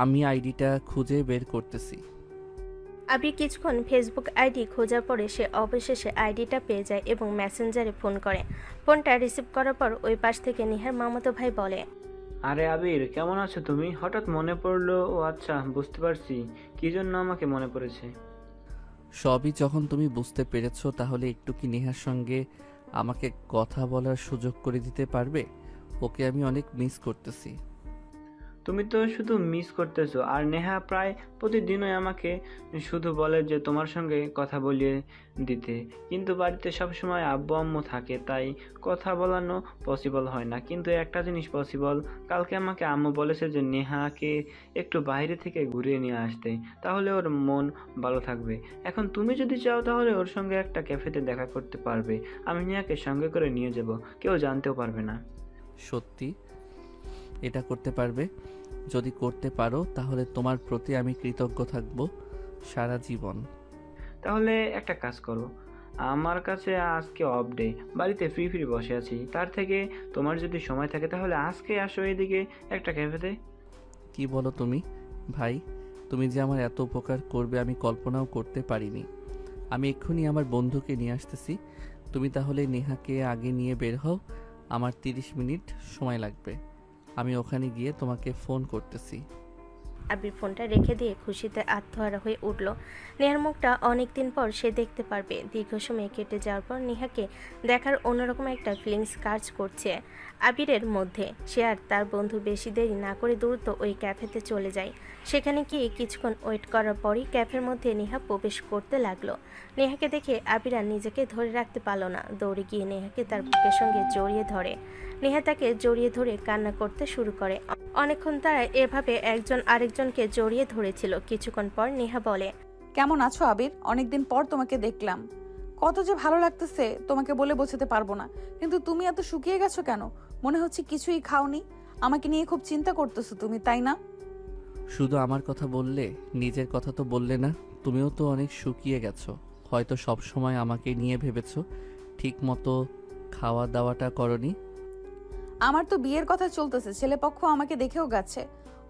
আমি আইডিটা খুঁজে বের করতেছি। আবির কিছুক্ষণ ফেসবুক আইডি খোঁজার পরে সে অবশেষে আইডিটা পেয়ে যায় এবং মেসেঞ্জারে ফোন করে। ফোনটা রিসিভ করার পর ওই পাশ থেকে নেহার মামাতো ভাই বলে, আরে আবির, কেমন আছো তুমি? হঠাৎ মনে পড়লো। ও আচ্ছা, বুঝতে পারছি কি জন্য আমাকে মনে পড়েছে। সবই যখন তুমি বুঝতে পেরেছো, তাহলে একটু কি নেহার সঙ্গে আমাকে কথা বলার সুযোগ করে দিতে পারবে? ওকে আমি অনেক মিস করতেছি। তুমি তো শুধু মিস করতেছো, আর নেহা প্রায় প্রতিদিনই আমাকে শুধু বলে যে তোমার সঙ্গে কথা বলিয়ে দিতে, কিন্তু বাড়িতে সবসময় আব্বু আম্মু থাকে, তাই কথা বলানো পসিবল হয় না। কিন্তু একটা জিনিস পসিবল, কালকে আমাকে আম্মু বলেছে যে নেহাকে একটু বাইরে থেকে ঘুরিয়ে নিয়ে আসতে, তাহলে ওর মন ভালো থাকবে। এখন তুমি যদি চাও তাহলে ওর সঙ্গে একটা ক্যাফেতে দেখা করতে পারবে। আমি নেহাকে সঙ্গে করে নিয়ে যাব, কেউ জানতেও পারবে না। সত্যি এটা করতে পারবে? যদি করতে পারো তাহলে তোমার প্রতি আমি কৃতজ্ঞ থাকব সারা জীবন। তাহলে একটা কাজ করো, আমার কাছে আজকে অফ ডে, বাড়িতে ফ্রি ফ্রি বসে আছি, তার থেকে তোমার যদি সময় থাকে তাহলে আজকে আসো এদিকে একটা ক্যাফেতে। কি বলো তুমি? ভাই, তুমি যে আমার এত উপকার করবে আমি কল্পনাও করতে পারিনি। আমি এক্ষুনি আমার বন্ধুকে নিয়ে আসতেছি। তুমি তাহলে নেহাকে আগে নিয়ে বের হও, আমার 30 মিনিট সময় লাগবে। আমি ওখানে গিয়ে তোমাকে ফোন করতেছি। আবির ফোনটা রেখে দিয়ে খুশিতে আত্মহারা হয়ে উঠল। নেহার মুখটা অনেকদিন পর সে দেখতে পারবে। দীর্ঘ সময় কেটে যাওয়ার পর নেহাকে দেখার অন্যরকম একটা ফিলিংস কাজ করছে আবিরের মধ্যে। সে আর তার বন্ধু বেশি দেরি না করে দ্রুত ওই ক্যাফেতে চলে যায়। সেখানে গিয়ে কিছুক্ষণ ওয়েট করার পরই ক্যাফের মধ্যে নেহা প্রবেশ করতে লাগলো। নেহাকে দেখে আবির আর নিজেকে ধরে রাখতে পারল না, দৌড়ে গিয়ে নেহাকে তার বুকের সঙ্গে জড়িয়ে ধরে। নেহা তাকে জড়িয়ে ধরে কান্না করতে শুরু করে। অনেকক্ষণ তারা এভাবে একজন আরেকজনকে জড়িয়ে ধরেছিল। কিছুক্ষণ পর নেহা বলে, কেমন আছো আবির? অনেকদিন পর তোমাকে দেখলাম, কত যে ভালো লাগতেছে তোমাকে বলে বোঝাতে পারবো না। কিন্তু তুমি এত শুকিয়ে গেছো কেন? মনে হচ্ছে কিছুই খাওনি। আমাকে নিয়ে খুব চিন্তা করতেছো তুমি, তাই না? শুধু আমার কথা বললে, নিজের কথা তো বললে না। তুমিও তো অনেক শুকিয়ে গেছো। হয়তো সব সময় আমাকে নিয়ে ভেবেছো, ঠিক মতো খাওয়া দাওয়াটা করনি। আমার তো বিয়ের কথা চলতেছে, ছেলেপক্ষ আমাকে দেখেও গেছে।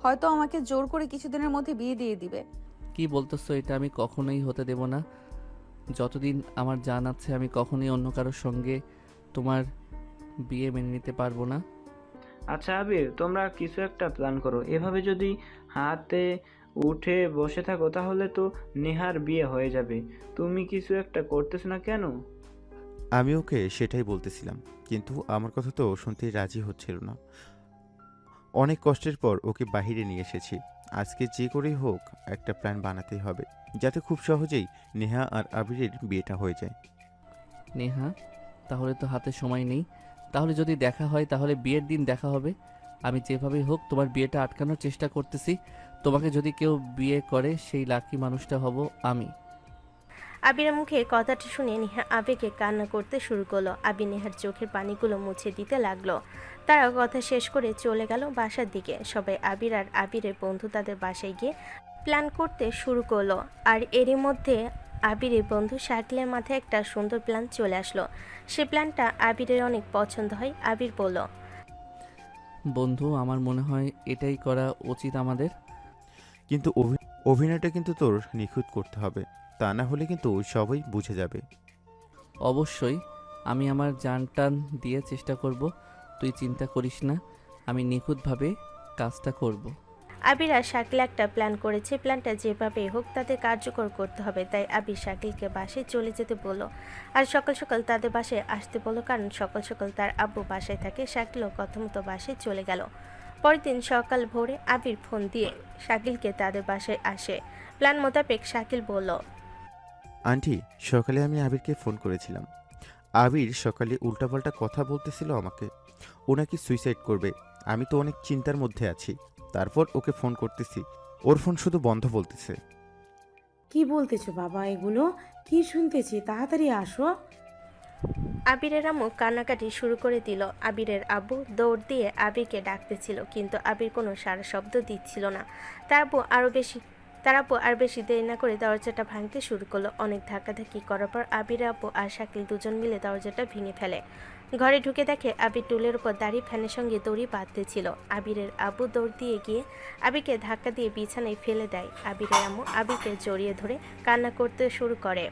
হয়তো আমাকে জোর করে কিছুদিনের মধ্যে বিয়ে দিয়ে দিবে। কি বলতেছো? এটা আমি কখনোই হতে দেব না। যতদিন আমার জান আছে আমি কখনোই অন্য কারোর সঙ্গে তোমার বিয়ে মেনে নিতে পারবো না। আচ্ছা আবির, তোমরা কিছু একটা প্ল্যান করো। এভাবে যদি হাতে উঠে বসে থাকো তাহলে তো নেহার বিয়ে হয়ে যাবে। তুমি কিছু একটা করতেছ না কেন? আমি ওকে সেটাই বলতেছিলাম, কিন্তু আমার কথা তো শুনতেই রাজি হচ্ছিল না। অনেক কষ্টের পর ওকে বাহিরে নিয়ে এসেছি। আজকে যে করেই হোক একটা প্ল্যান বানাতেই হবে, যাতে খুব সহজেই নেহা আর আবিরের বিয়েটা হয়ে যায়। নেহা, তাহলে তো হাতে সময় নেই। তাহলে যদি দেখা হয় তাহলে বিয়ের দিন দেখা হবে। আমি যেভাবেই হোক তোমার বিয়েটা আটকানোর চেষ্টা করতেছি। তোমাকে যদি কেউ বিয়ে করে সেই লাকি মানুষটা হব আমি। আবিরের মুখে কথাটা শুনে নেহা আবেগে কান্না করতে শুরু করলো। আবির নেহার চোখের পানিগুলো মুছে দিতে লাগলো। তারা কথা শেষ করে চলে গেল বাসার দিকে। সবাই আবির আর আবিরের বন্ধু তাদের বাসায় গিয়ে প্ল্যান করতে শুরু করলো। আর এরই মধ্যে আবিরের বন্ধু শাকিলের মাথায় একটা সুন্দর প্ল্যান চলে আসলো। সে প্ল্যানটা আবিরের অনেক পছন্দ হয়। আবির বলল, বন্ধু, আমার মনে হয় এটাই করা উচিত আমাদের। কিন্তু অভিনয়টা কিন্তু তোর নিখুঁত করতে হবে, তা না হলে কিন্তু সবাই বুঝে যাবে। অবশ্যই, আমি আমার জান টান দিয়ে চেষ্টা করব। তুই চিন্তা করিস না, আমি নিখুঁতভাবে কাজটা করব। আবির আর শাকিল একটা প্ল্যান করেছে। প্ল্যানটা যেভাবে হোক তাদের কার্যকর করতে হবে। তাই আবির শাকিলকে বাসায় চলে যেতে বলল আর সকাল সকাল তাদের বাসায় আসতে বলল, কারণ সকাল সকাল তার আব্বু বাসায় থাকে। শাকিলও কথা মতো বাসায় চলে গেল। পরের দিন সকাল ভোরে আবির ফোন দিয়ে শাকিলকে তাদের বাসায় আসে। প্ল্যান মোতাবেক শাকিল বলল, আন্টি, সকালে আমি আবিরকে ফোন করেছিলাম। আবির সকালে উল্টাপাল্টা কথা বলতেছিল আমাকে। ও নাকি সুইসাইড করবে। আমি তো অনেক চিন্তার মধ্যে আছি। তারপর ওকে ফোন করতেছি, ওর ফোন শুধু বন্ধ বলতেছে। কি বলতেছো বাবা এগুলো? কি শুনতেছি? তাড়াতাড়ি আসো। আবিরের আম্মু কান্নাকাটি শুরু করে দিল। আবিরের আব্বু দৌড় দিয়ে আবিরকে ডাকতেছিল, কিন্তু আবির কোনো সারা শব্দ দিচ্ছিল না। তার আব্বু আর বেশি দেরি না করে দরজাটা ভাঙতে শুরু করলো। অনেক ধাক্কাধাক্কি করার পর আবির আব্বু আর শাকিল দুজন মিলে দরজাটা ভেঙে ফেলে। ঘরে ঢুকে দেখে আবির টুলের উপর দাঁড়িয়ে ফ্যানের সঙ্গে দড়ি বাঁধতেছিল। আবিরের আব্বু দৌড় দিয়ে গিয়ে আবিরকে ধাক্কা দিয়ে বিছানায় ফেলে দেয়। আবিরের আম্মু আবিরকে জড়িয়ে ধরে কান্না করতে শুরু করে।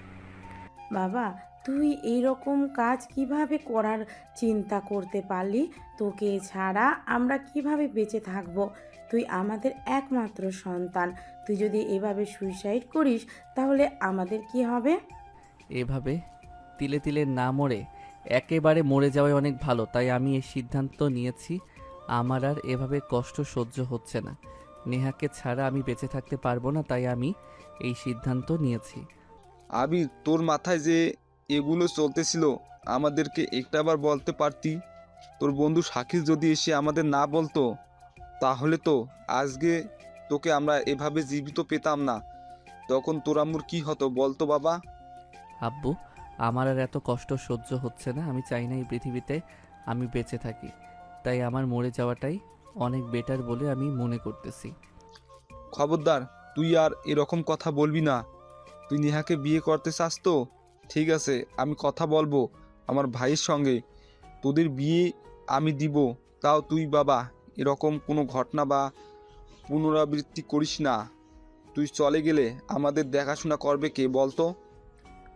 বাবা, তুই এইরকম কাজ কিভাবে করার চিন্তা করতে পারলি? তোকে ছাড়া আমরা কিভাবে বেঁচে থাকবো? তুই আমাদের একমাত্র সন্তান। তুই যদি এভাবে সুইসাইড করিস তাহলে আমাদের কি হবে? এভাবে তিলে তিলে না মরে একেবারে মরে যাওয়াই অনেক ভালো, তাই আমি এই সিদ্ধান্ত নিয়েছি। আমার আর এভাবে কষ্ট সহ্য হচ্ছে না। নেহাকে ছাড়া আমি বেঁচে থাকতে পারবো না, তাই আমি এই সিদ্ধান্ত নিয়েছি। আবির, তোর মাথায় যে এগুলো চলতেছিল আমাদেরকে একটাবার বলতে পারতি। তোর বন্ধু শাকিল যদি এসে আমাদের না বলতো তাহলে তো আজকে তোকে আমরা এভাবে জীবিত পেতাম না। তখন তোর আম্মুর কি হতো বলতো বাবা? আব্বু, আমার আর এত কষ্ট সহ্য হচ্ছে না। আমি চাই না এই পৃথিবীতে আমি বেঁচে থাকি, তাই আমার মরে যাওয়াটাই অনেক বেটার বলে আমি মনে করতেছি। খবরদার, তুই আর এরকম কথা বলবি না। তুই নেহাকে বিয়ে করতে চাস তো? ঠিক আছে, আমি কথা বলবো আমার ভাইয়ের সঙ্গে, তোদের বিয়ে আমি দিব। তাও তুই বাবা এরকম কোনো ঘটনা বা পুনরাবৃত্তি করিস না। তুই চলে গেলে আমাদের দেখাশোনা করবে কে বলতো?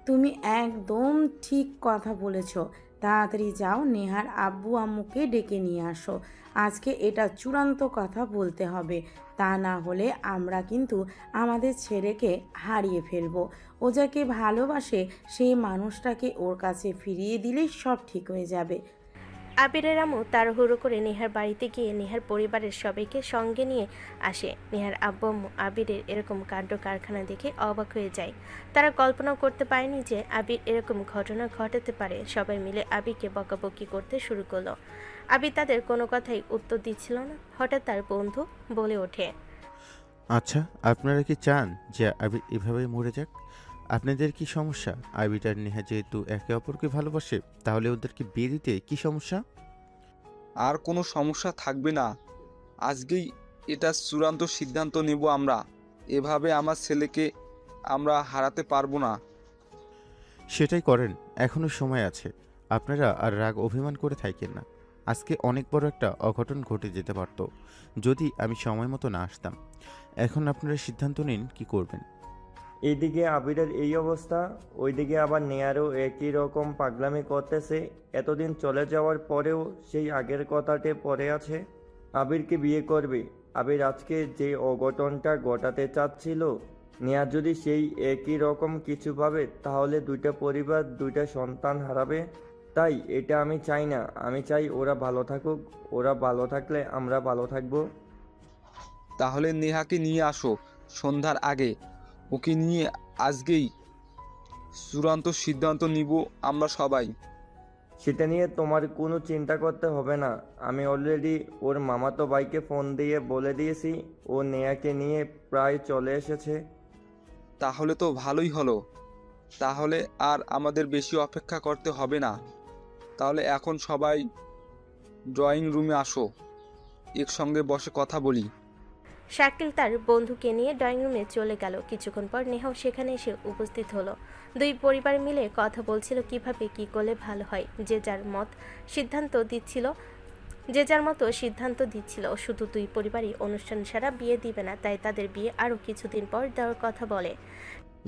তুমি একদম ঠিক কথা বলেছ। তাড়াতাড়ি যাও, নেহার আব্বু আম্মুকে ডেকে নিয়ে আসো। আজকে এটা চূড়ান্ত কথা বলতে হবে, তা না হলে আমরা কিন্তু আমাদের ছেলেকে হারিয়ে ফেলবো। ও যাকে ভালোবাসে সেই মানুষটাকে ওর কাছে ফিরিয়ে দিলেই সব ঠিক হয়ে যাবে। আবিরের আম্মু তাড়াহুড়ো করে নেহার বাড়িতে গিয়ে নেহার পরিবারের সবাইকে সঙ্গে নিয়ে আসে। নেহার আব্বু আম্মু আবিরের এরকম কাণ্ড কারখানা দেখে অবাক হয়ে যায়। তারা কল্পনাও করতে পারেনি যে আবির এরকম ঘটনা ঘটাতে পারে। সবাই মিলে আবিরকে বকাবকি করতে শুরু করলো। আবির তাদের কোনো কথাই উত্তর দিচ্ছিল না। হঠাৎ তার বন্ধু বলে ওঠে, আচ্ছা, আপনারা কি চান যে আবির এভাবে মরে যাক? আপনাদের কি সমস্যা? আবির আর নেহা যেহেতু একে অপরকে ভালোবাসে, তাহলে ওদেরকে বিয়ে দিতে কি সমস্যা? আর কোনো সমস্যা থাকবে না। আজকেই এটা চূড়ান্ত সিদ্ধান্ত নেব আমরা। এভাবে আমার ছেলেকে আমরা হারাতে পারবো না। সেটাই করেন, এখনো সময় আছে। আপনারা আর রাগ অভিমান করে থাকেন না। আজকে অনেক বড় একটা অঘটন ঘটে যেতে পারত যদি আমি সময় মতো না আসতাম। এখন আপনারা সিদ্ধান্ত নিন কি করবেন। এইদিকে আবিরের এই অবস্থা, ওইদিকে আবার নেয়ারও একই রকম পাগলামি করতেছে। এতদিন চলে যাওয়ার পরেও সেই আগের কথাতে পড়ে আছে। আবিরকে বিয়ে করবে। আবির আজকে যে অঘটনটা ঘটাতে চাচ্ছিল, নেয়া যদি সেই একই রকম কিছু ভাবে তাহলে দুইটা পরিবার দুইটা সন্তান হারাবে। তাই এটা আমি চাই না। আমি চাই ওরা ভালো থাকুক। ওরা ভালো থাকলে আমরা ভালো থাকবো। তাহলে নেহাকে নিয়ে আসো সন্ধ্যার আগে। ওকে নিয়ে আজকেই চূড়ান্ত সিদ্ধান্ত নিব আমরা সবাই। সেটা নিয়ে তোমার কোনো চিন্তা করতে হবে না। আমি অলরেডি ওর মামাতো ভাইকে ফোন দিয়ে বলে দিয়েছি। ও নেয়াকে নিয়ে প্রায় চলে এসেছে। তাহলে তো ভালোই হলো। তাহলে আর আমাদের বেশি অপেক্ষা করতে হবে না। তাহলে এখন সবাই ড্রয়িং রুমে আসো, একসঙ্গে বসে কথা বলি। শাকিল তার বন্ধুকে নিয়ে ড্রয়িং রুমে চলে গেল। কিছুক্ষণ পর নেহাও সেখানে এসে উপস্থিত হলো। দুই পরিবার মিলে কথা বলছিল কিভাবে কি করলে ভালো হয়। যে যার মতো সিদ্ধান্ত দিচ্ছিল। শুধু দুই পরিবারই অনুষ্ঠান ছাড়া বিয়ে দিবে না, তাই তাদের বিয়ে আরও কিছুদিন পর দেওয়ার কথা বলে।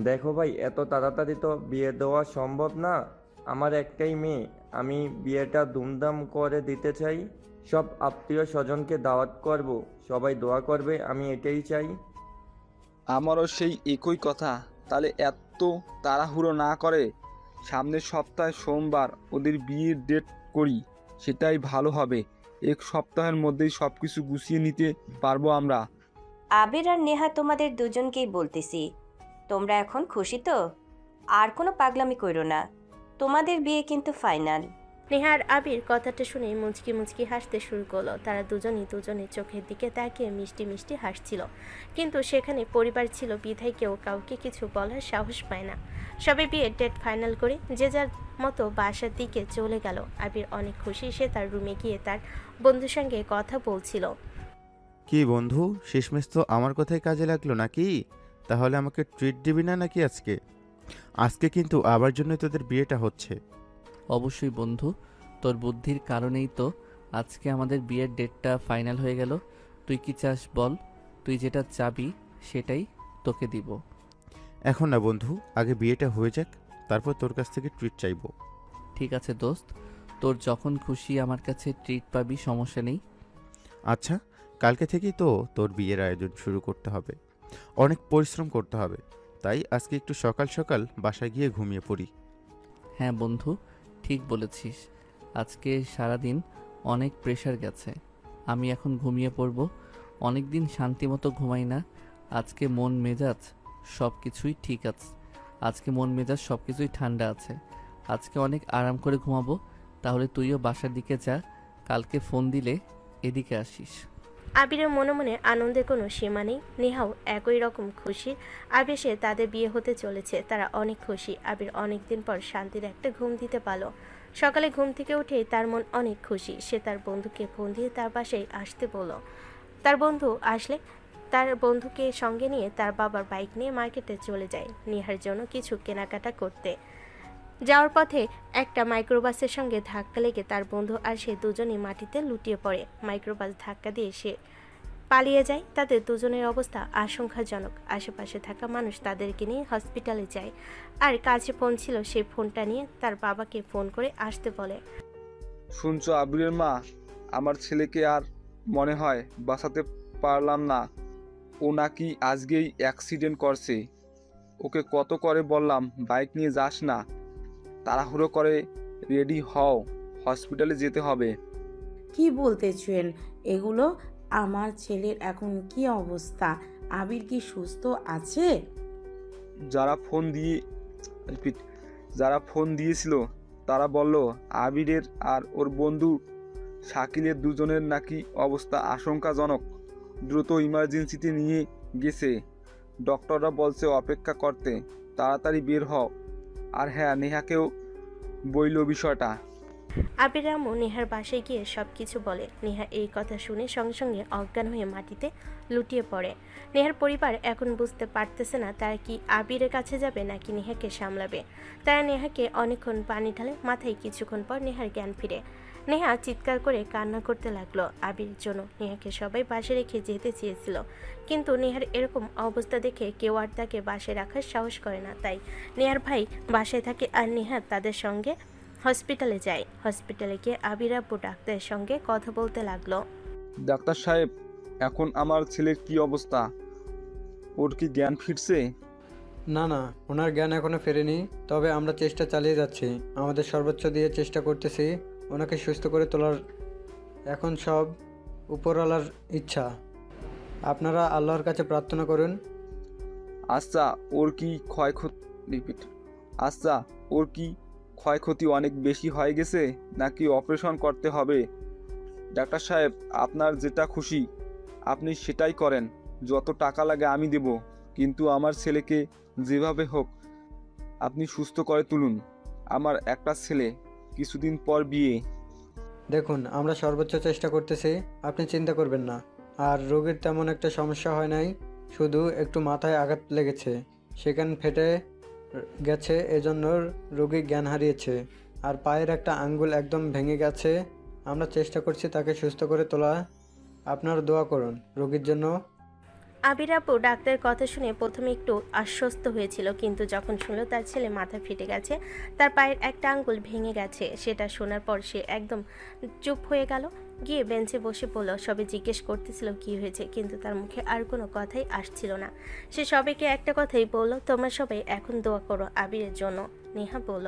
দেখো ভাই, এত তাড়াতাড়ি তো বিয়ে দেওয়া সম্ভব না। আমার একটাই মেয়ে। আমি বিয়েটা ধুমধাম করে দিতে চাই। সব আত্মীয় স্বজনকে দাওয়াত করব। সবাই দোয়া করবে, আমি এটাই চাই। আমারও সেই একই কথা। তাহলে এত তাড়াহুড়ো না করে সামনের সপ্তাহে সোমবার ওদের বিয়ের ডেট করি, সেটাই ভালো হবে। এক সপ্তাহের মধ্যেই সব কিছু গুছিয়ে নিতে পারবো আমরা। আবির আর নেহা তোমাদের দুজনকেই বলতেছি, তোমরা এখন খুশি তো? আর কোনো পাগলামি কইরো না। তোমাদের বিয়ে কিন্তু ফাইনাল। নেহা আর আবির কথাটা শুনে মুচকি মুচকি হাসতে শুরু করলো। তারা দুজনই দুজনের চোখের দিকে তাকিয়ে মিষ্টি মিষ্টি হাসছিল, কিন্তু সেখানে পরিবার ছিল বিধায় কেউ কাউকে কিছু বলার সাহস পায় না। সবে বিয়ের ডেট ফাইনাল করে যে যার মতো বাসার দিকে চলে গেল। আবির অনেক খুশি, সে তার রুমে গিয়ে তার বন্ধুর সঙ্গে কথা বলছিল। কি বন্ধু, শেষমেশ তো আমার কথাই কাজে লাগলো নাকি? তাহলে আমাকে ট্রিট দিবি না নাকি আজকে? আজকে কিন্তু আবার জন্যই তোদের বিয়েটা হচ্ছে। অবশ্যই বন্ধু, তোর বুদ্ধির কারণেই তো আজকে আমাদের বিয়ের ডেটটা ফাইনাল হয়ে গেল। তুই কি চাস বল, তুই যেটা চাবি সেটাই তোকে দিব। এখন না বন্ধু, আগে বিয়েটা হয়ে যাক, তারপর তোর কাছ থেকে ট্রিট চাইবো। ঠিক আছে দোস্ত, তোর যখন খুশি আমার কাছে ট্রিট পাবি, সমস্যা নেই। আচ্ছা, কালকে থেকেই তো তোর বিয়ের আয়োজন শুরু করতে হবে, অনেক পরিশ্রম করতে হবে। তাই আজকে একটু সকাল সকাল বাসায় গিয়ে ঘুমিয়ে পড়ি। হ্যাঁ বন্ধু, ঠিক বলেছিস। আজকে সারাদিন অনেক প্রেশার গেছে, আমি এখন ঘুমিয়ে পড়ব। অনেক দিন শান্তিমতো ঘুমাই না। আজকে মন মেজাজ সব কিছুই ঠিক আছে, আজকে মন মেজাজ সব কিছুই ঠান্ডা আছে। আজকে অনেক আরাম করে ঘুমাবো। তাহলে তুইও বাসার দিকে যা, কালকে ফোন দিলে এদিকে আসিস। আবিরের মনে মনে আনন্দের কোনো সীমা নেই। নেহাও একই রকম খুশি। আবেশে তাদের বিয়ে হতে চলেছে, তারা অনেক খুশি। আবির অনেকদিন পর শান্তির একটা ঘুম দিতে পারল। সকালে ঘুম থেকে উঠেই তার মন অনেক খুশি। সে তার বন্ধুকে ফোন দিয়ে তার বাসায় আসতে বলল। তার বন্ধু আসলে তার বন্ধুকে সঙ্গে নিয়ে তার বাবার বাইক নিয়ে মার্কেটে চলে যায় নেহার জন্য কিছু কেনাকাটা করতে। যাওয়ার পথে একটা মাইক্রোবাসের সঙ্গে ধাক্কা লেগে তার বন্ধু আর সে দুজনই মাটিতে লুটিয়ে পড়ে। মাইক্রোবাস ধাক্কা দিয়ে সে পালিয়ে যায়। তাদের দুজনের অবস্থা আশঙ্কাজনক। আশেপাশে থাকা মানুষ তাদেরকে নিয়ে হসপিটালে যায়। আর কাছে ফোন ছিল, সেই ফোনটা নিয়ে তার বাবাকে ফোন করে আসতে বলে। শুনছো আবিরের মা, আমার ছেলেকে আর মনে হয় বাঁচাতে পারলাম না। ও নাকি আজকেই অ্যাক্সিডেন্ট করছে। ওকে কত করে বললাম বাইক নিয়ে যাস না, তাড়াহুড়ো করে রেডি হও, হসপিটালে যেতে হবে। কি বলতেছেন এগুলো? আমার ছেলের এখন কি অবস্থা? আবির কি সুস্থ আছে? যারা ফোন দিয়েছিল তারা বলল আবিরের আর ওর বন্ধু শাকিলের দুজনের নাকি অবস্থা আশঙ্কাজনক। দ্রুত ইমার্জেন্সিতে নিয়ে গেছে। ডক্টররা বলছে অপেক্ষা করতে, তাড়াতাড়ি বের হও। আর হ্যাঁ, নেহাকেও বইল বিষয়টা। আবির আম্মু নেহার বাসায় গিয়ে সব কিছু বলে। নেহা এই কথা শুনে সঙ্গে সঙ্গে অজ্ঞান হয়ে মাটিতে লুটিয়ে পড়ে। নেহার পরিবার এখন বুঝতে পারতেছে না তারা কি আবিরের কাছে যাবে নাকি নেহাকে সামলাবে। তারা নেহাকে অনেকক্ষণ পানি ঢালে, মাথায় কিছুক্ষণ পর নেহার জ্ঞান ফিরে। নেহা চিৎকার করে কান্না করতে লাগলো আবিরের জন্য। নেহাকে সবাই বাসায় রেখে যেতে চেয়েছিল, কিন্তু নেহার এরকম অবস্থা দেখে কেউ আর তাকে বাসায় রাখার সাহস করে না। তাই নেহার ভাই বাসায় থাকে আর নেহা তাদের সঙ্গে হসপিটালে যায়। হসপিটালে গিয়ে আবির আব্বু ডাক্তারের সঙ্গে কথা বলতে লাগলো। ডাক্তার সাহেব, এখন আমার ছেলের কি অবস্থা? ওর কি জ্ঞান ফিরছে? না না, ওনার জ্ঞান এখনো ফেরেনি, তবে আমরা চেষ্টা চালিয়ে যাচ্ছি, আমাদের সর্বোচ্চ দিয়ে চেষ্টা করতেছি ওনাকে সুস্থ করে তোলার। এখন সব উপরওয়ালার ইচ্ছা, আপনারা আল্লাহর কাছে প্রার্থনা করুন। আচ্ছা, ওর কি ক্ষয়ক্ষতি অনেক বেশি হয়ে গেছে নাকি অপারেশন করতে হবে? ডাক্তার সাহেব, আপনার যেটা খুশি আপনি সেটাই করেন, যত টাকা লাগে আমি দেব, কিন্তু আমার ছেলেকে যেভাবে হোক আপনি সুস্থ করে তুলুন। আমার একটা ছেলে, কিছুদিন পর বিয়ে। দেখুন, আমরা সর্বোচ্চ চেষ্টা করতেছি, আপনি চিন্তা করবেন না। আর রোগীর তেমন একটা সমস্যা হয় নাই, শুধু একটু মাথায় আঘাত লেগেছে, সেখান ফেটে গেছে, এজন্য রোগী জ্ঞান হারিয়েছে। আর পায়ের একটা আঙ্গুল একদম ভেঙে গেছে। আমরা চেষ্টা করছি তাকে সুস্থ করে তোলা। আপনার দোয়া করুন রোগীর জন্য। আবির আব্বু ডাক্তারের কথা শুনে প্রথমে একটু আশ্বস্ত হয়েছিল, কিন্তু যখন শুনলো তার ছেলে মাথা ফেটে গেছে, তার পায়ের একটা আঙ্গুল ভেঙে গেছে, সেটা শোনার পর সে একদম চুপ হয়ে গেল। গিয়ে বেঞ্চে বসে পড়ল। সবে জিজ্ঞেস করতেছিল কি হয়েছে, কিন্তু তার মুখে আর কোনো কথাই আসছিল না। সে সবাইকে একটা কথাই বলল, তোমরা সবাই এখন দোয়া করো আবিরের জন্য। নেহা বলল,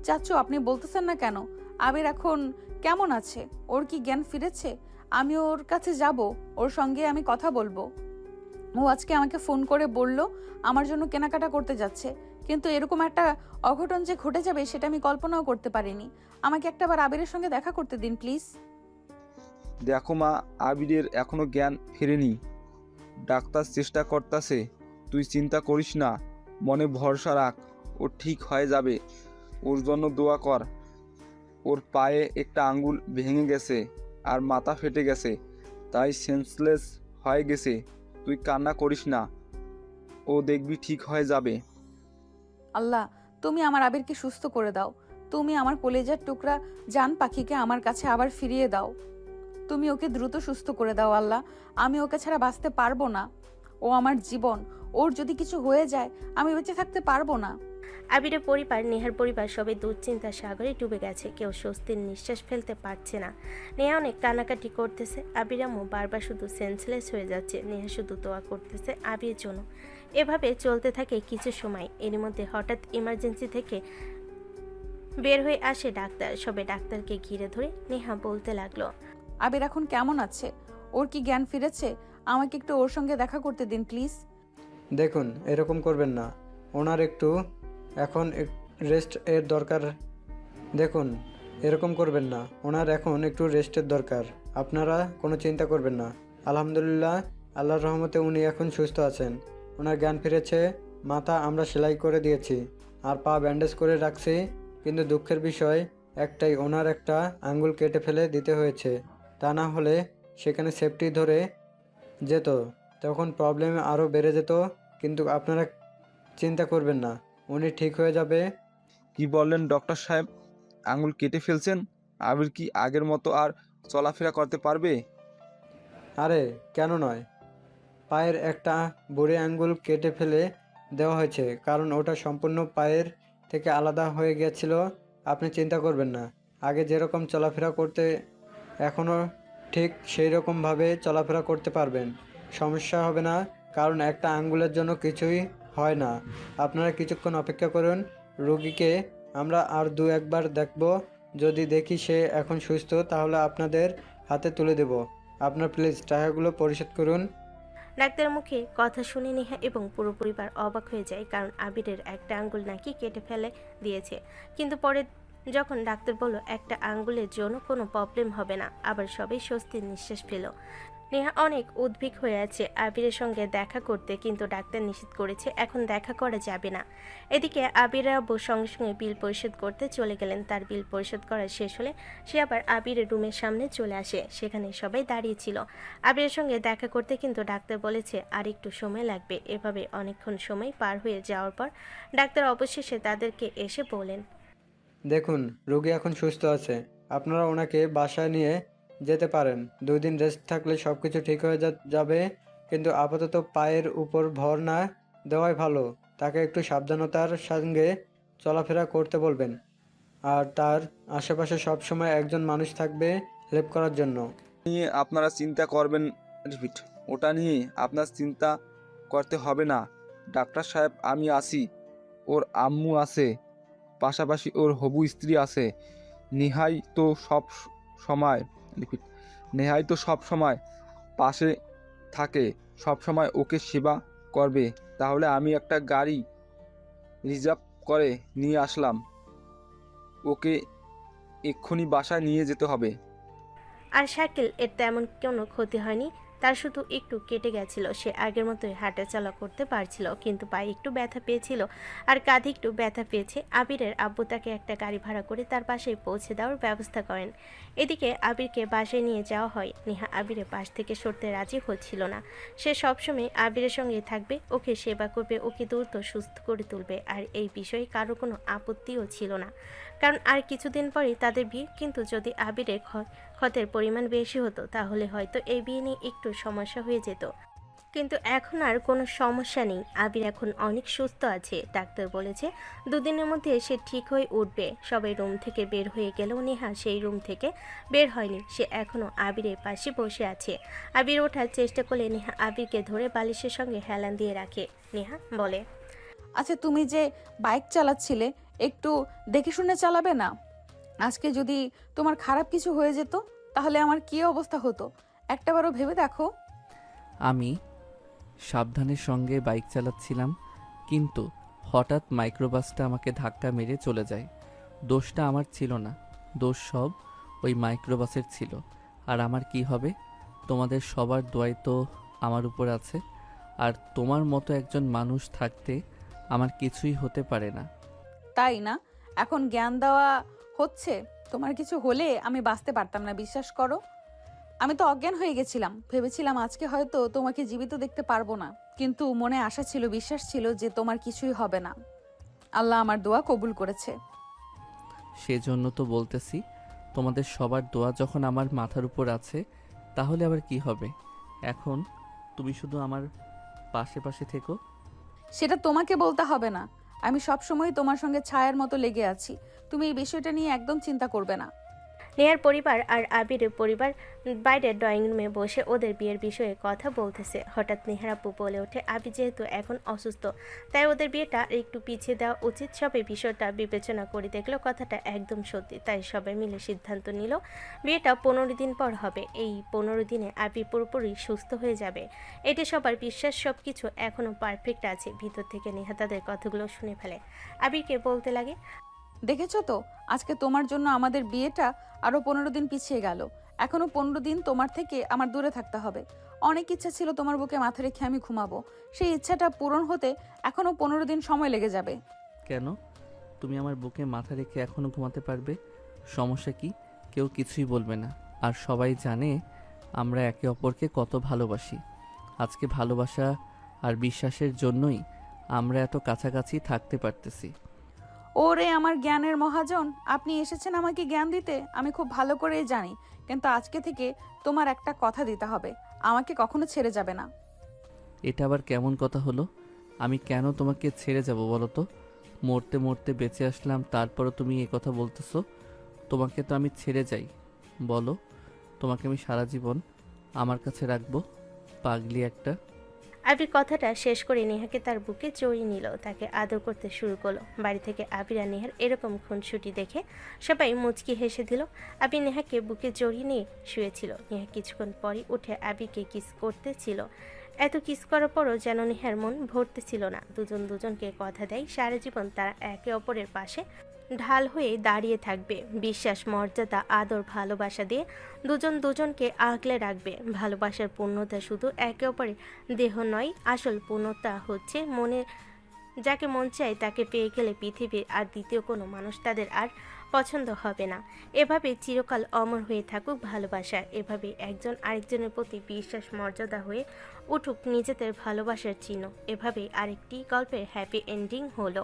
চাচু আপনি বলতেছেন না কেন? আবির এখন কেমন আছে? ওর কি জ্ঞান ফিরেছে? আমি ওর কাছে যাব, ওর সঙ্গে আমি কথা বলবো। ও আজকে আমাকে ফোন করে বলল আমার জন্য কেনাকাটা করতে যাচ্ছে, কিন্তু এরকম একটা অঘটন যে ঘটে যাবে সেটা আমি কল্পনাও করতে পারিনি। আমাকে একটাবার আবিরের সঙ্গে দেখা করতে দিন প্লিজ। দেখো মা, আবিরের এখনো জ্ঞান ফেরেনি। ডাক্তার চেষ্টা করতেছে, তুই চিন্তা করিস না, মনে ভরসা রাখ, ও ঠিক হয়ে যাবে। ওর জন্য দোয়া কর। ওর পায়ে একটা আঙ্গুল ভেঙে গেছে আর মাথা ফেটে গেছে, তাই সেন্সলেস হয়ে গেছে। তুই কান্না করিস না, ও দেখবি ঠিক হয়ে যাবে। আল্লাহ, তুমি আমার আবিরকে সুস্থ করে দাও। তুমি আমার কলেজার টুকরা জান পাখিকে আমার কাছে আবার ফিরিয়ে দাও। তুমি ওকে দ্রুত সুস্থ করে দাও আল্লাহ। আমি ওকে ছাড়া বাঁচতে পারবো না। ও আমার জীবন। ওর যদি কিছু হয়ে যায় আমি বেঁচে থাকতে পারবো না। আবিরের পরিবার, নেহার পরিবার সবাই দুশ্চিন্তার সাগরে ডুবে গেছে। কেউ স্বস্তির নিঃশ্বাস ফেলতে পারছে না। নেহা অনেক কান্নাকাটি করতেছে। আবির আম্মু বারবার শুধু সেন্সলেস হয়ে যাচ্ছে। নেহা শুধু দোয়া করতেছে আবিরের জন্য। এভাবে চলতে থাকে কিছু সময়। এর মধ্যে হঠাৎ ইমার্জেন্সি থেকে বের হয়ে আসে ডাক্তার। সবাই ডাক্তারকে ঘিরে ধরে নেহা বলতে লাগলো, আবির এখন কেমন আছে? ওর কি জ্ঞান ফিরেছে? আমাকে একটু ওর সঙ্গে দেখা করতে দিন প্লিজ। দেখুন, এরকম করবেন না, ওনার একটু এখন রেস্ট এর দরকার। দেখুন, এরকম করবেন না, ওনার এখন একটু রেস্টের দরকার। আপনারা কোনো চিন্তা করবেন না। আলহামদুলিল্লাহ, আল্লাহর রহমতে উনি এখন সুস্থ আছেন। ওনার জ্ঞান ফিরেছে। মাথা আমরা সেলাই করে দিয়েছি আর পা ব্যান্ডেজ করে রাখছি, কিন্তু দুঃখের বিষয় একটাই, ওনার একটা আঙ্গুল কেটে ফেলে দিতে হয়েছে। তা না হলে সেখানে সেফটি ধরে যেত, তখন প্রবলেম আরও বেড়ে যেত। কিন্তু আপনারা চিন্তা করবেন না, উনি ঠিক হয়ে যাবে। কি বললেন ডক্টর সাহেব? আঙ্গুল কেটে ফেলছেন? আবির কি আগের মতো আর চলাফেরা করতে পারবে? আরে কেন নয়, পায়ের একটা বুড়ি আঙ্গুল কেটে ফেলে দেওয়া হয়েছে, কারণ ওটা সম্পূর্ণ পায়ের থেকে আলাদা হয়ে গিয়েছিল। আপনি চিন্তা করবেন না, আগে যেরকম চলাফেরা করতে এখনও ঠিক সেই রকমভাবে চলাফেরা করতে পারবেন। সমস্যা হবে না, কারণ একটা আঙ্গুলের জন্য কিছুই হয় না। আপনারা কিছুক্ষণ অপেক্ষা করুন। রোগীকে আমরা আর দু একবার দেখব। যদি দেখি সে এখন সুস্থ, তাহলে আপনাদের হাতে তুলে দেব। আপনার প্লিজ টাকাগুলো পরিশোধ করুন। ডাক্তারের মুখে কথা শুনে নেহা এবং পুরো পরিবার অবাক হয়ে যায়, কারণ আবিরের একটা আঙ্গুল নাকি কেটে ফেলে দিয়েছে। কিন্তু পরে যখন ডাক্তার বলল একটা আঙ্গুলের জন্য কোনো প্রবলেম হবে না, আবার সবাই স্বস্তির নিঃশ্বাস পেল। নেহা অনেক উদ্বিগ্ন হয়ে আছে আবিরের সঙ্গে দেখা করতে, কিন্তু ডাক্তার নিষেধ করেছে এখন দেখা করা যাবে না। এদিকে আবিরের আব্বু সঙ্গে সঙ্গে বিল পরিশোধ করতে চলে গেলেন। তার বিল পরিশোধ করা শেষ হলে সে আবার আবিরের রুমের সামনে চলে আসে। সেখানে সবাই দাঁড়িয়েছিল আবিরের সঙ্গে দেখা করতে, কিন্তু ডাক্তার বলেছে আর একটু সময় লাগবে। এভাবে অনেকক্ষণ সময় পার হয়ে যাওয়ার পর ডাক্তার অবশেষে তাদেরকে এসে বলেন, দেখুন, রোগী এখন সুস্থ আছে। আপনারা ওনাকে বাসায় নিয়ে যেতে পারেন। 2 দিন রেস্ট থাকলে সব কিছু ঠিক হয়ে যাবে। কিন্তু আপাতত পায়ের উপর ভর না দেওয়াই ভালো। তাকে একটু সাবধানতার সঙ্গে চলাফেরা করতে বলবেন। আর তার আশেপাশে সবসময় একজন মানুষ থাকবে হেল্প করার জন্য। নিয়ে আপনারা চিন্তা করবেন, রিপিট, ওটা নিয়ে আপনার চিন্তা করতে হবে না ডাক্তার সাহেব। আমি আছি, ওর আম্মু আছে, পাশাপাশি ওর হবু স্ত্রী আছে। নেহাই তো সব সময়, রিপিট, নেহাই তো সব সময় পাশে থাকে, সব সময় ওকে সেবা করবে। তাহলে আমি একটা গাড়ি রিজার্ভ করে নিয়ে আসলাম, ওকে এক্ষুনি বাসায় নিয়ে যেতে হবে। আর শাকিল এর তেমন কোনো ক্ষতি হয়নি। তার শুধু একটু কেটে গেছিল। সে আগের মতোই হাঁটাচলা করতে পারছিল, কিন্তু পায়ে একটু ব্যথা পেয়েছিল আর কাঁধে একটু ব্যথা পেয়েছে। আবিরের আব্বু তাকে একটা গাড়ি ভাড়া করে তার বাসায় পৌঁছে দেওয়ার ব্যবস্থা করেন। এদিকে আবিরকে বাসায় নিয়ে যাওয়া হয়। নেহা আবিরের পাশ থেকে সরতে রাজি হচ্ছিল না। সে সবসময় আবিরের সঙ্গে থাকবে, ওকে সেবা করবে, ওকে দ্রুত সুস্থ করে তুলবে। আর এই বিষয়ে কারো কোনো আপত্তিও ছিল না, কারণ আর কিছুদিন পরেই তাদের বিয়ে। কিন্তু যদি আবিরের ক্ষতের পরিমাণ বেশি হতো, তাহলে হয়তো এই বিয়ে নিয়ে একটু সমস্যা হয়ে যেত। কিন্তু এখন আর কোনো সমস্যা নেই। আবির এখন অনেক সুস্থ আছে। ডাক্তার বলেছে 2 দিনের মধ্যে সে ঠিক হয়ে উঠবে। সবাই রুম থেকে বের হয়ে গেলেও নেহা সেই রুম থেকে বের হয়নি। সে এখনও আবিরের পাশে বসে আছে। আবির ওঠার চেষ্টা করলে নেহা আবিরকে ধরে বালিশের সঙ্গে হেলান দিয়ে রাখে। নেহা বলে, আচ্ছা, তুমি যে বাইক চালাচ্ছিলে একটু দেখে শুনে চালাবে না? আজকে যদি তোমার খারাপ কিছু হয়ে যেত তাহলে আমার কী অবস্থা হতো একটাবারও ভেবে দেখো। আমি সাবধানের সঙ্গে বাইক চালাচ্ছিলাম, কিন্তু হঠাৎ মাইক্রোবাসটা আমাকে ধাক্কা মেরে চলে যায়। দোষটা আমার ছিল না, দোষ সব ওই মাইক্রোবাসের ছিল। আর আমার কি হবে? তোমাদের সবার দোয়াই তো আমার উপর আছে। আর তোমার মতো একজন মানুষ থাকতে আমার কিছুই হতে পারে না। তাই না? এখন জ্ঞান দেওয়া হচ্ছে। তোমার কিছু হলে আমি বাঁচতে পারতাম না, বিশ্বাস করো। আমি তো অজ্ঞান হয়ে গেছিলাম, ভেবেছিলাম আজকে হয়তো তোমাকে জীবিত দেখতে পারবো না, কিন্তু মনে আশা ছিল, বিশ্বাস ছিল যে তোমার কিছুই হবে না। আল্লাহ আমার দোয়া কবুল করেছে। সেজন্য তো বলতেছি, তোমাদের সবার দোয়া যখন আমার মাথার উপর আছে, তাহলে আবার কি হবে? এখন তুমি শুধু আমার পাশে পাশে থেকো। সেটা তোমাকে বলতে হবে না। আমি সবসময় তোমার সঙ্গে ছায়ার মতো লেগে আছি। তুমি এই বিষয়টা নিয়ে একদম চিন্তা করবে না। নেহার পরিবার আর আবিরের পরিবার বাইরের ড্রয়িং রুমে বসে ওদের বিয়ের বিষয়ে কথা বলতেছে। হঠাৎ নেহার আপু বলে ওঠে, আবি যেহেতু এখন অসুস্থ, তাই ওদের বিয়েটা একটু পিছিয়ে দেওয়া উচিত। সবাই বিষয়টা বিবেচনা করে দেখলো কথাটা একদম সত্যি, তাই সবাই মিলে সিদ্ধান্ত নিল বিয়েটা 15 দিন পর হবে। এই 15 দিনে আবি পুরোপুরি সুস্থ হয়ে যাবে, এটা সবার বিশ্বাস। সব কিছু এখনও পারফেক্ট আছে। ভিতর থেকে নেহা তাদের কথাগুলো শুনে ফেলে। আবিরকে বলতে লাগে, দেখেছো তো, আজকে তোমার জন্য আমাদের বিয়েটা আরো 15 দিন পিছিয়ে গেল। এখনো 15 দিন তোমার থেকে আমার দূরে থাকতে হবে। অনেক ইচ্ছা ছিল তোমার বুকে মাথা রেখে আমি ঘুমাবো। সেই ইচ্ছাটা পূরণ হতে এখনো 15 দিন সময় লেগে যাবে। কেন? তুমি আমার বুকে মাথা রেখে এখনো ঘুমাতে পারবে, সমস্যা কি? কেউ কিছুই বলবে না। আর সবাই জানে আমরা একে অপরকে কত ভালোবাসি। আজকে ভালোবাসা আর বিশ্বাসের জন্যই আমরা এত কাছাকাছি থাকতে পারতেছি। ওরে আমার জ্ঞানের মহাজন, আপনি এসেছেন আমাকে জ্ঞান দিতে, আমি খুব ভালো করেই জানি। কিন্তু আজকে থেকে তোমার একটা কথা দিতে হবে, আমাকে কখনো ছেড়ে যাবে না। এটা আবার কেমন কথা হলো? আমি কেন তোমাকে ছেড়ে যাব বলো তো? মরতে মরতে বেঁচে আসলাম, তারপরও তুমি এ কথা বলতেছো? তোমাকে তো আমি ছেড়ে যাই? বলো, তোমাকে আমি সারা জীবন আমার কাছে রাখবো? পাগলি একটা। আবির কথাটা শেষ করে নেহাকে তার বুকে জড়িয়ে নিল, তাকে আদর করতে শুরু করলো। বাড়ি থেকে আবির আর নেহার এরকম খুনসুটি দেখে সবাই মুচকি হেসে দিল। আবির নেহাকে বুকে জড়িয়ে নিয়ে শুয়েছিল। নেহা কিছুক্ষণ পরই উঠে আবিরকে কিস করতেছিল। এত কিস করার পরও যেন নেহার মন ভরতে ছিল না। দুজন দুজনকে কথা দেয় সারা জীবন তারা একে অপরের পাশে ঢাল হয়ে দাঁড়িয়ে থাকবে। বিশ্বাস, মর্যাদা, আদর, ভালোবাসা দিয়ে দুজন দুজনকে আগলে রাখবে। ভালোবাসার পূর্ণতা শুধু একে অপরের দেহ নয়, আসল পূর্ণতা হচ্ছে মনের। যাকে মন চায় তাকে পেয়ে গেলে পৃথিবীর আর দ্বিতীয় কোনো মানুষ তাদের আর পছন্দ হবে না। এভাবে চিরকাল অমর হয়ে থাকুক ভালোবাসা। এভাবে একজন আরেকজনের প্রতি বিশ্বাস, মর্যাদা হয়ে উঠুক নিজেদের ভালোবাসার চিহ্ন। এভাবেই আরেকটি গল্পের হ্যাপি এন্ডিং হলো।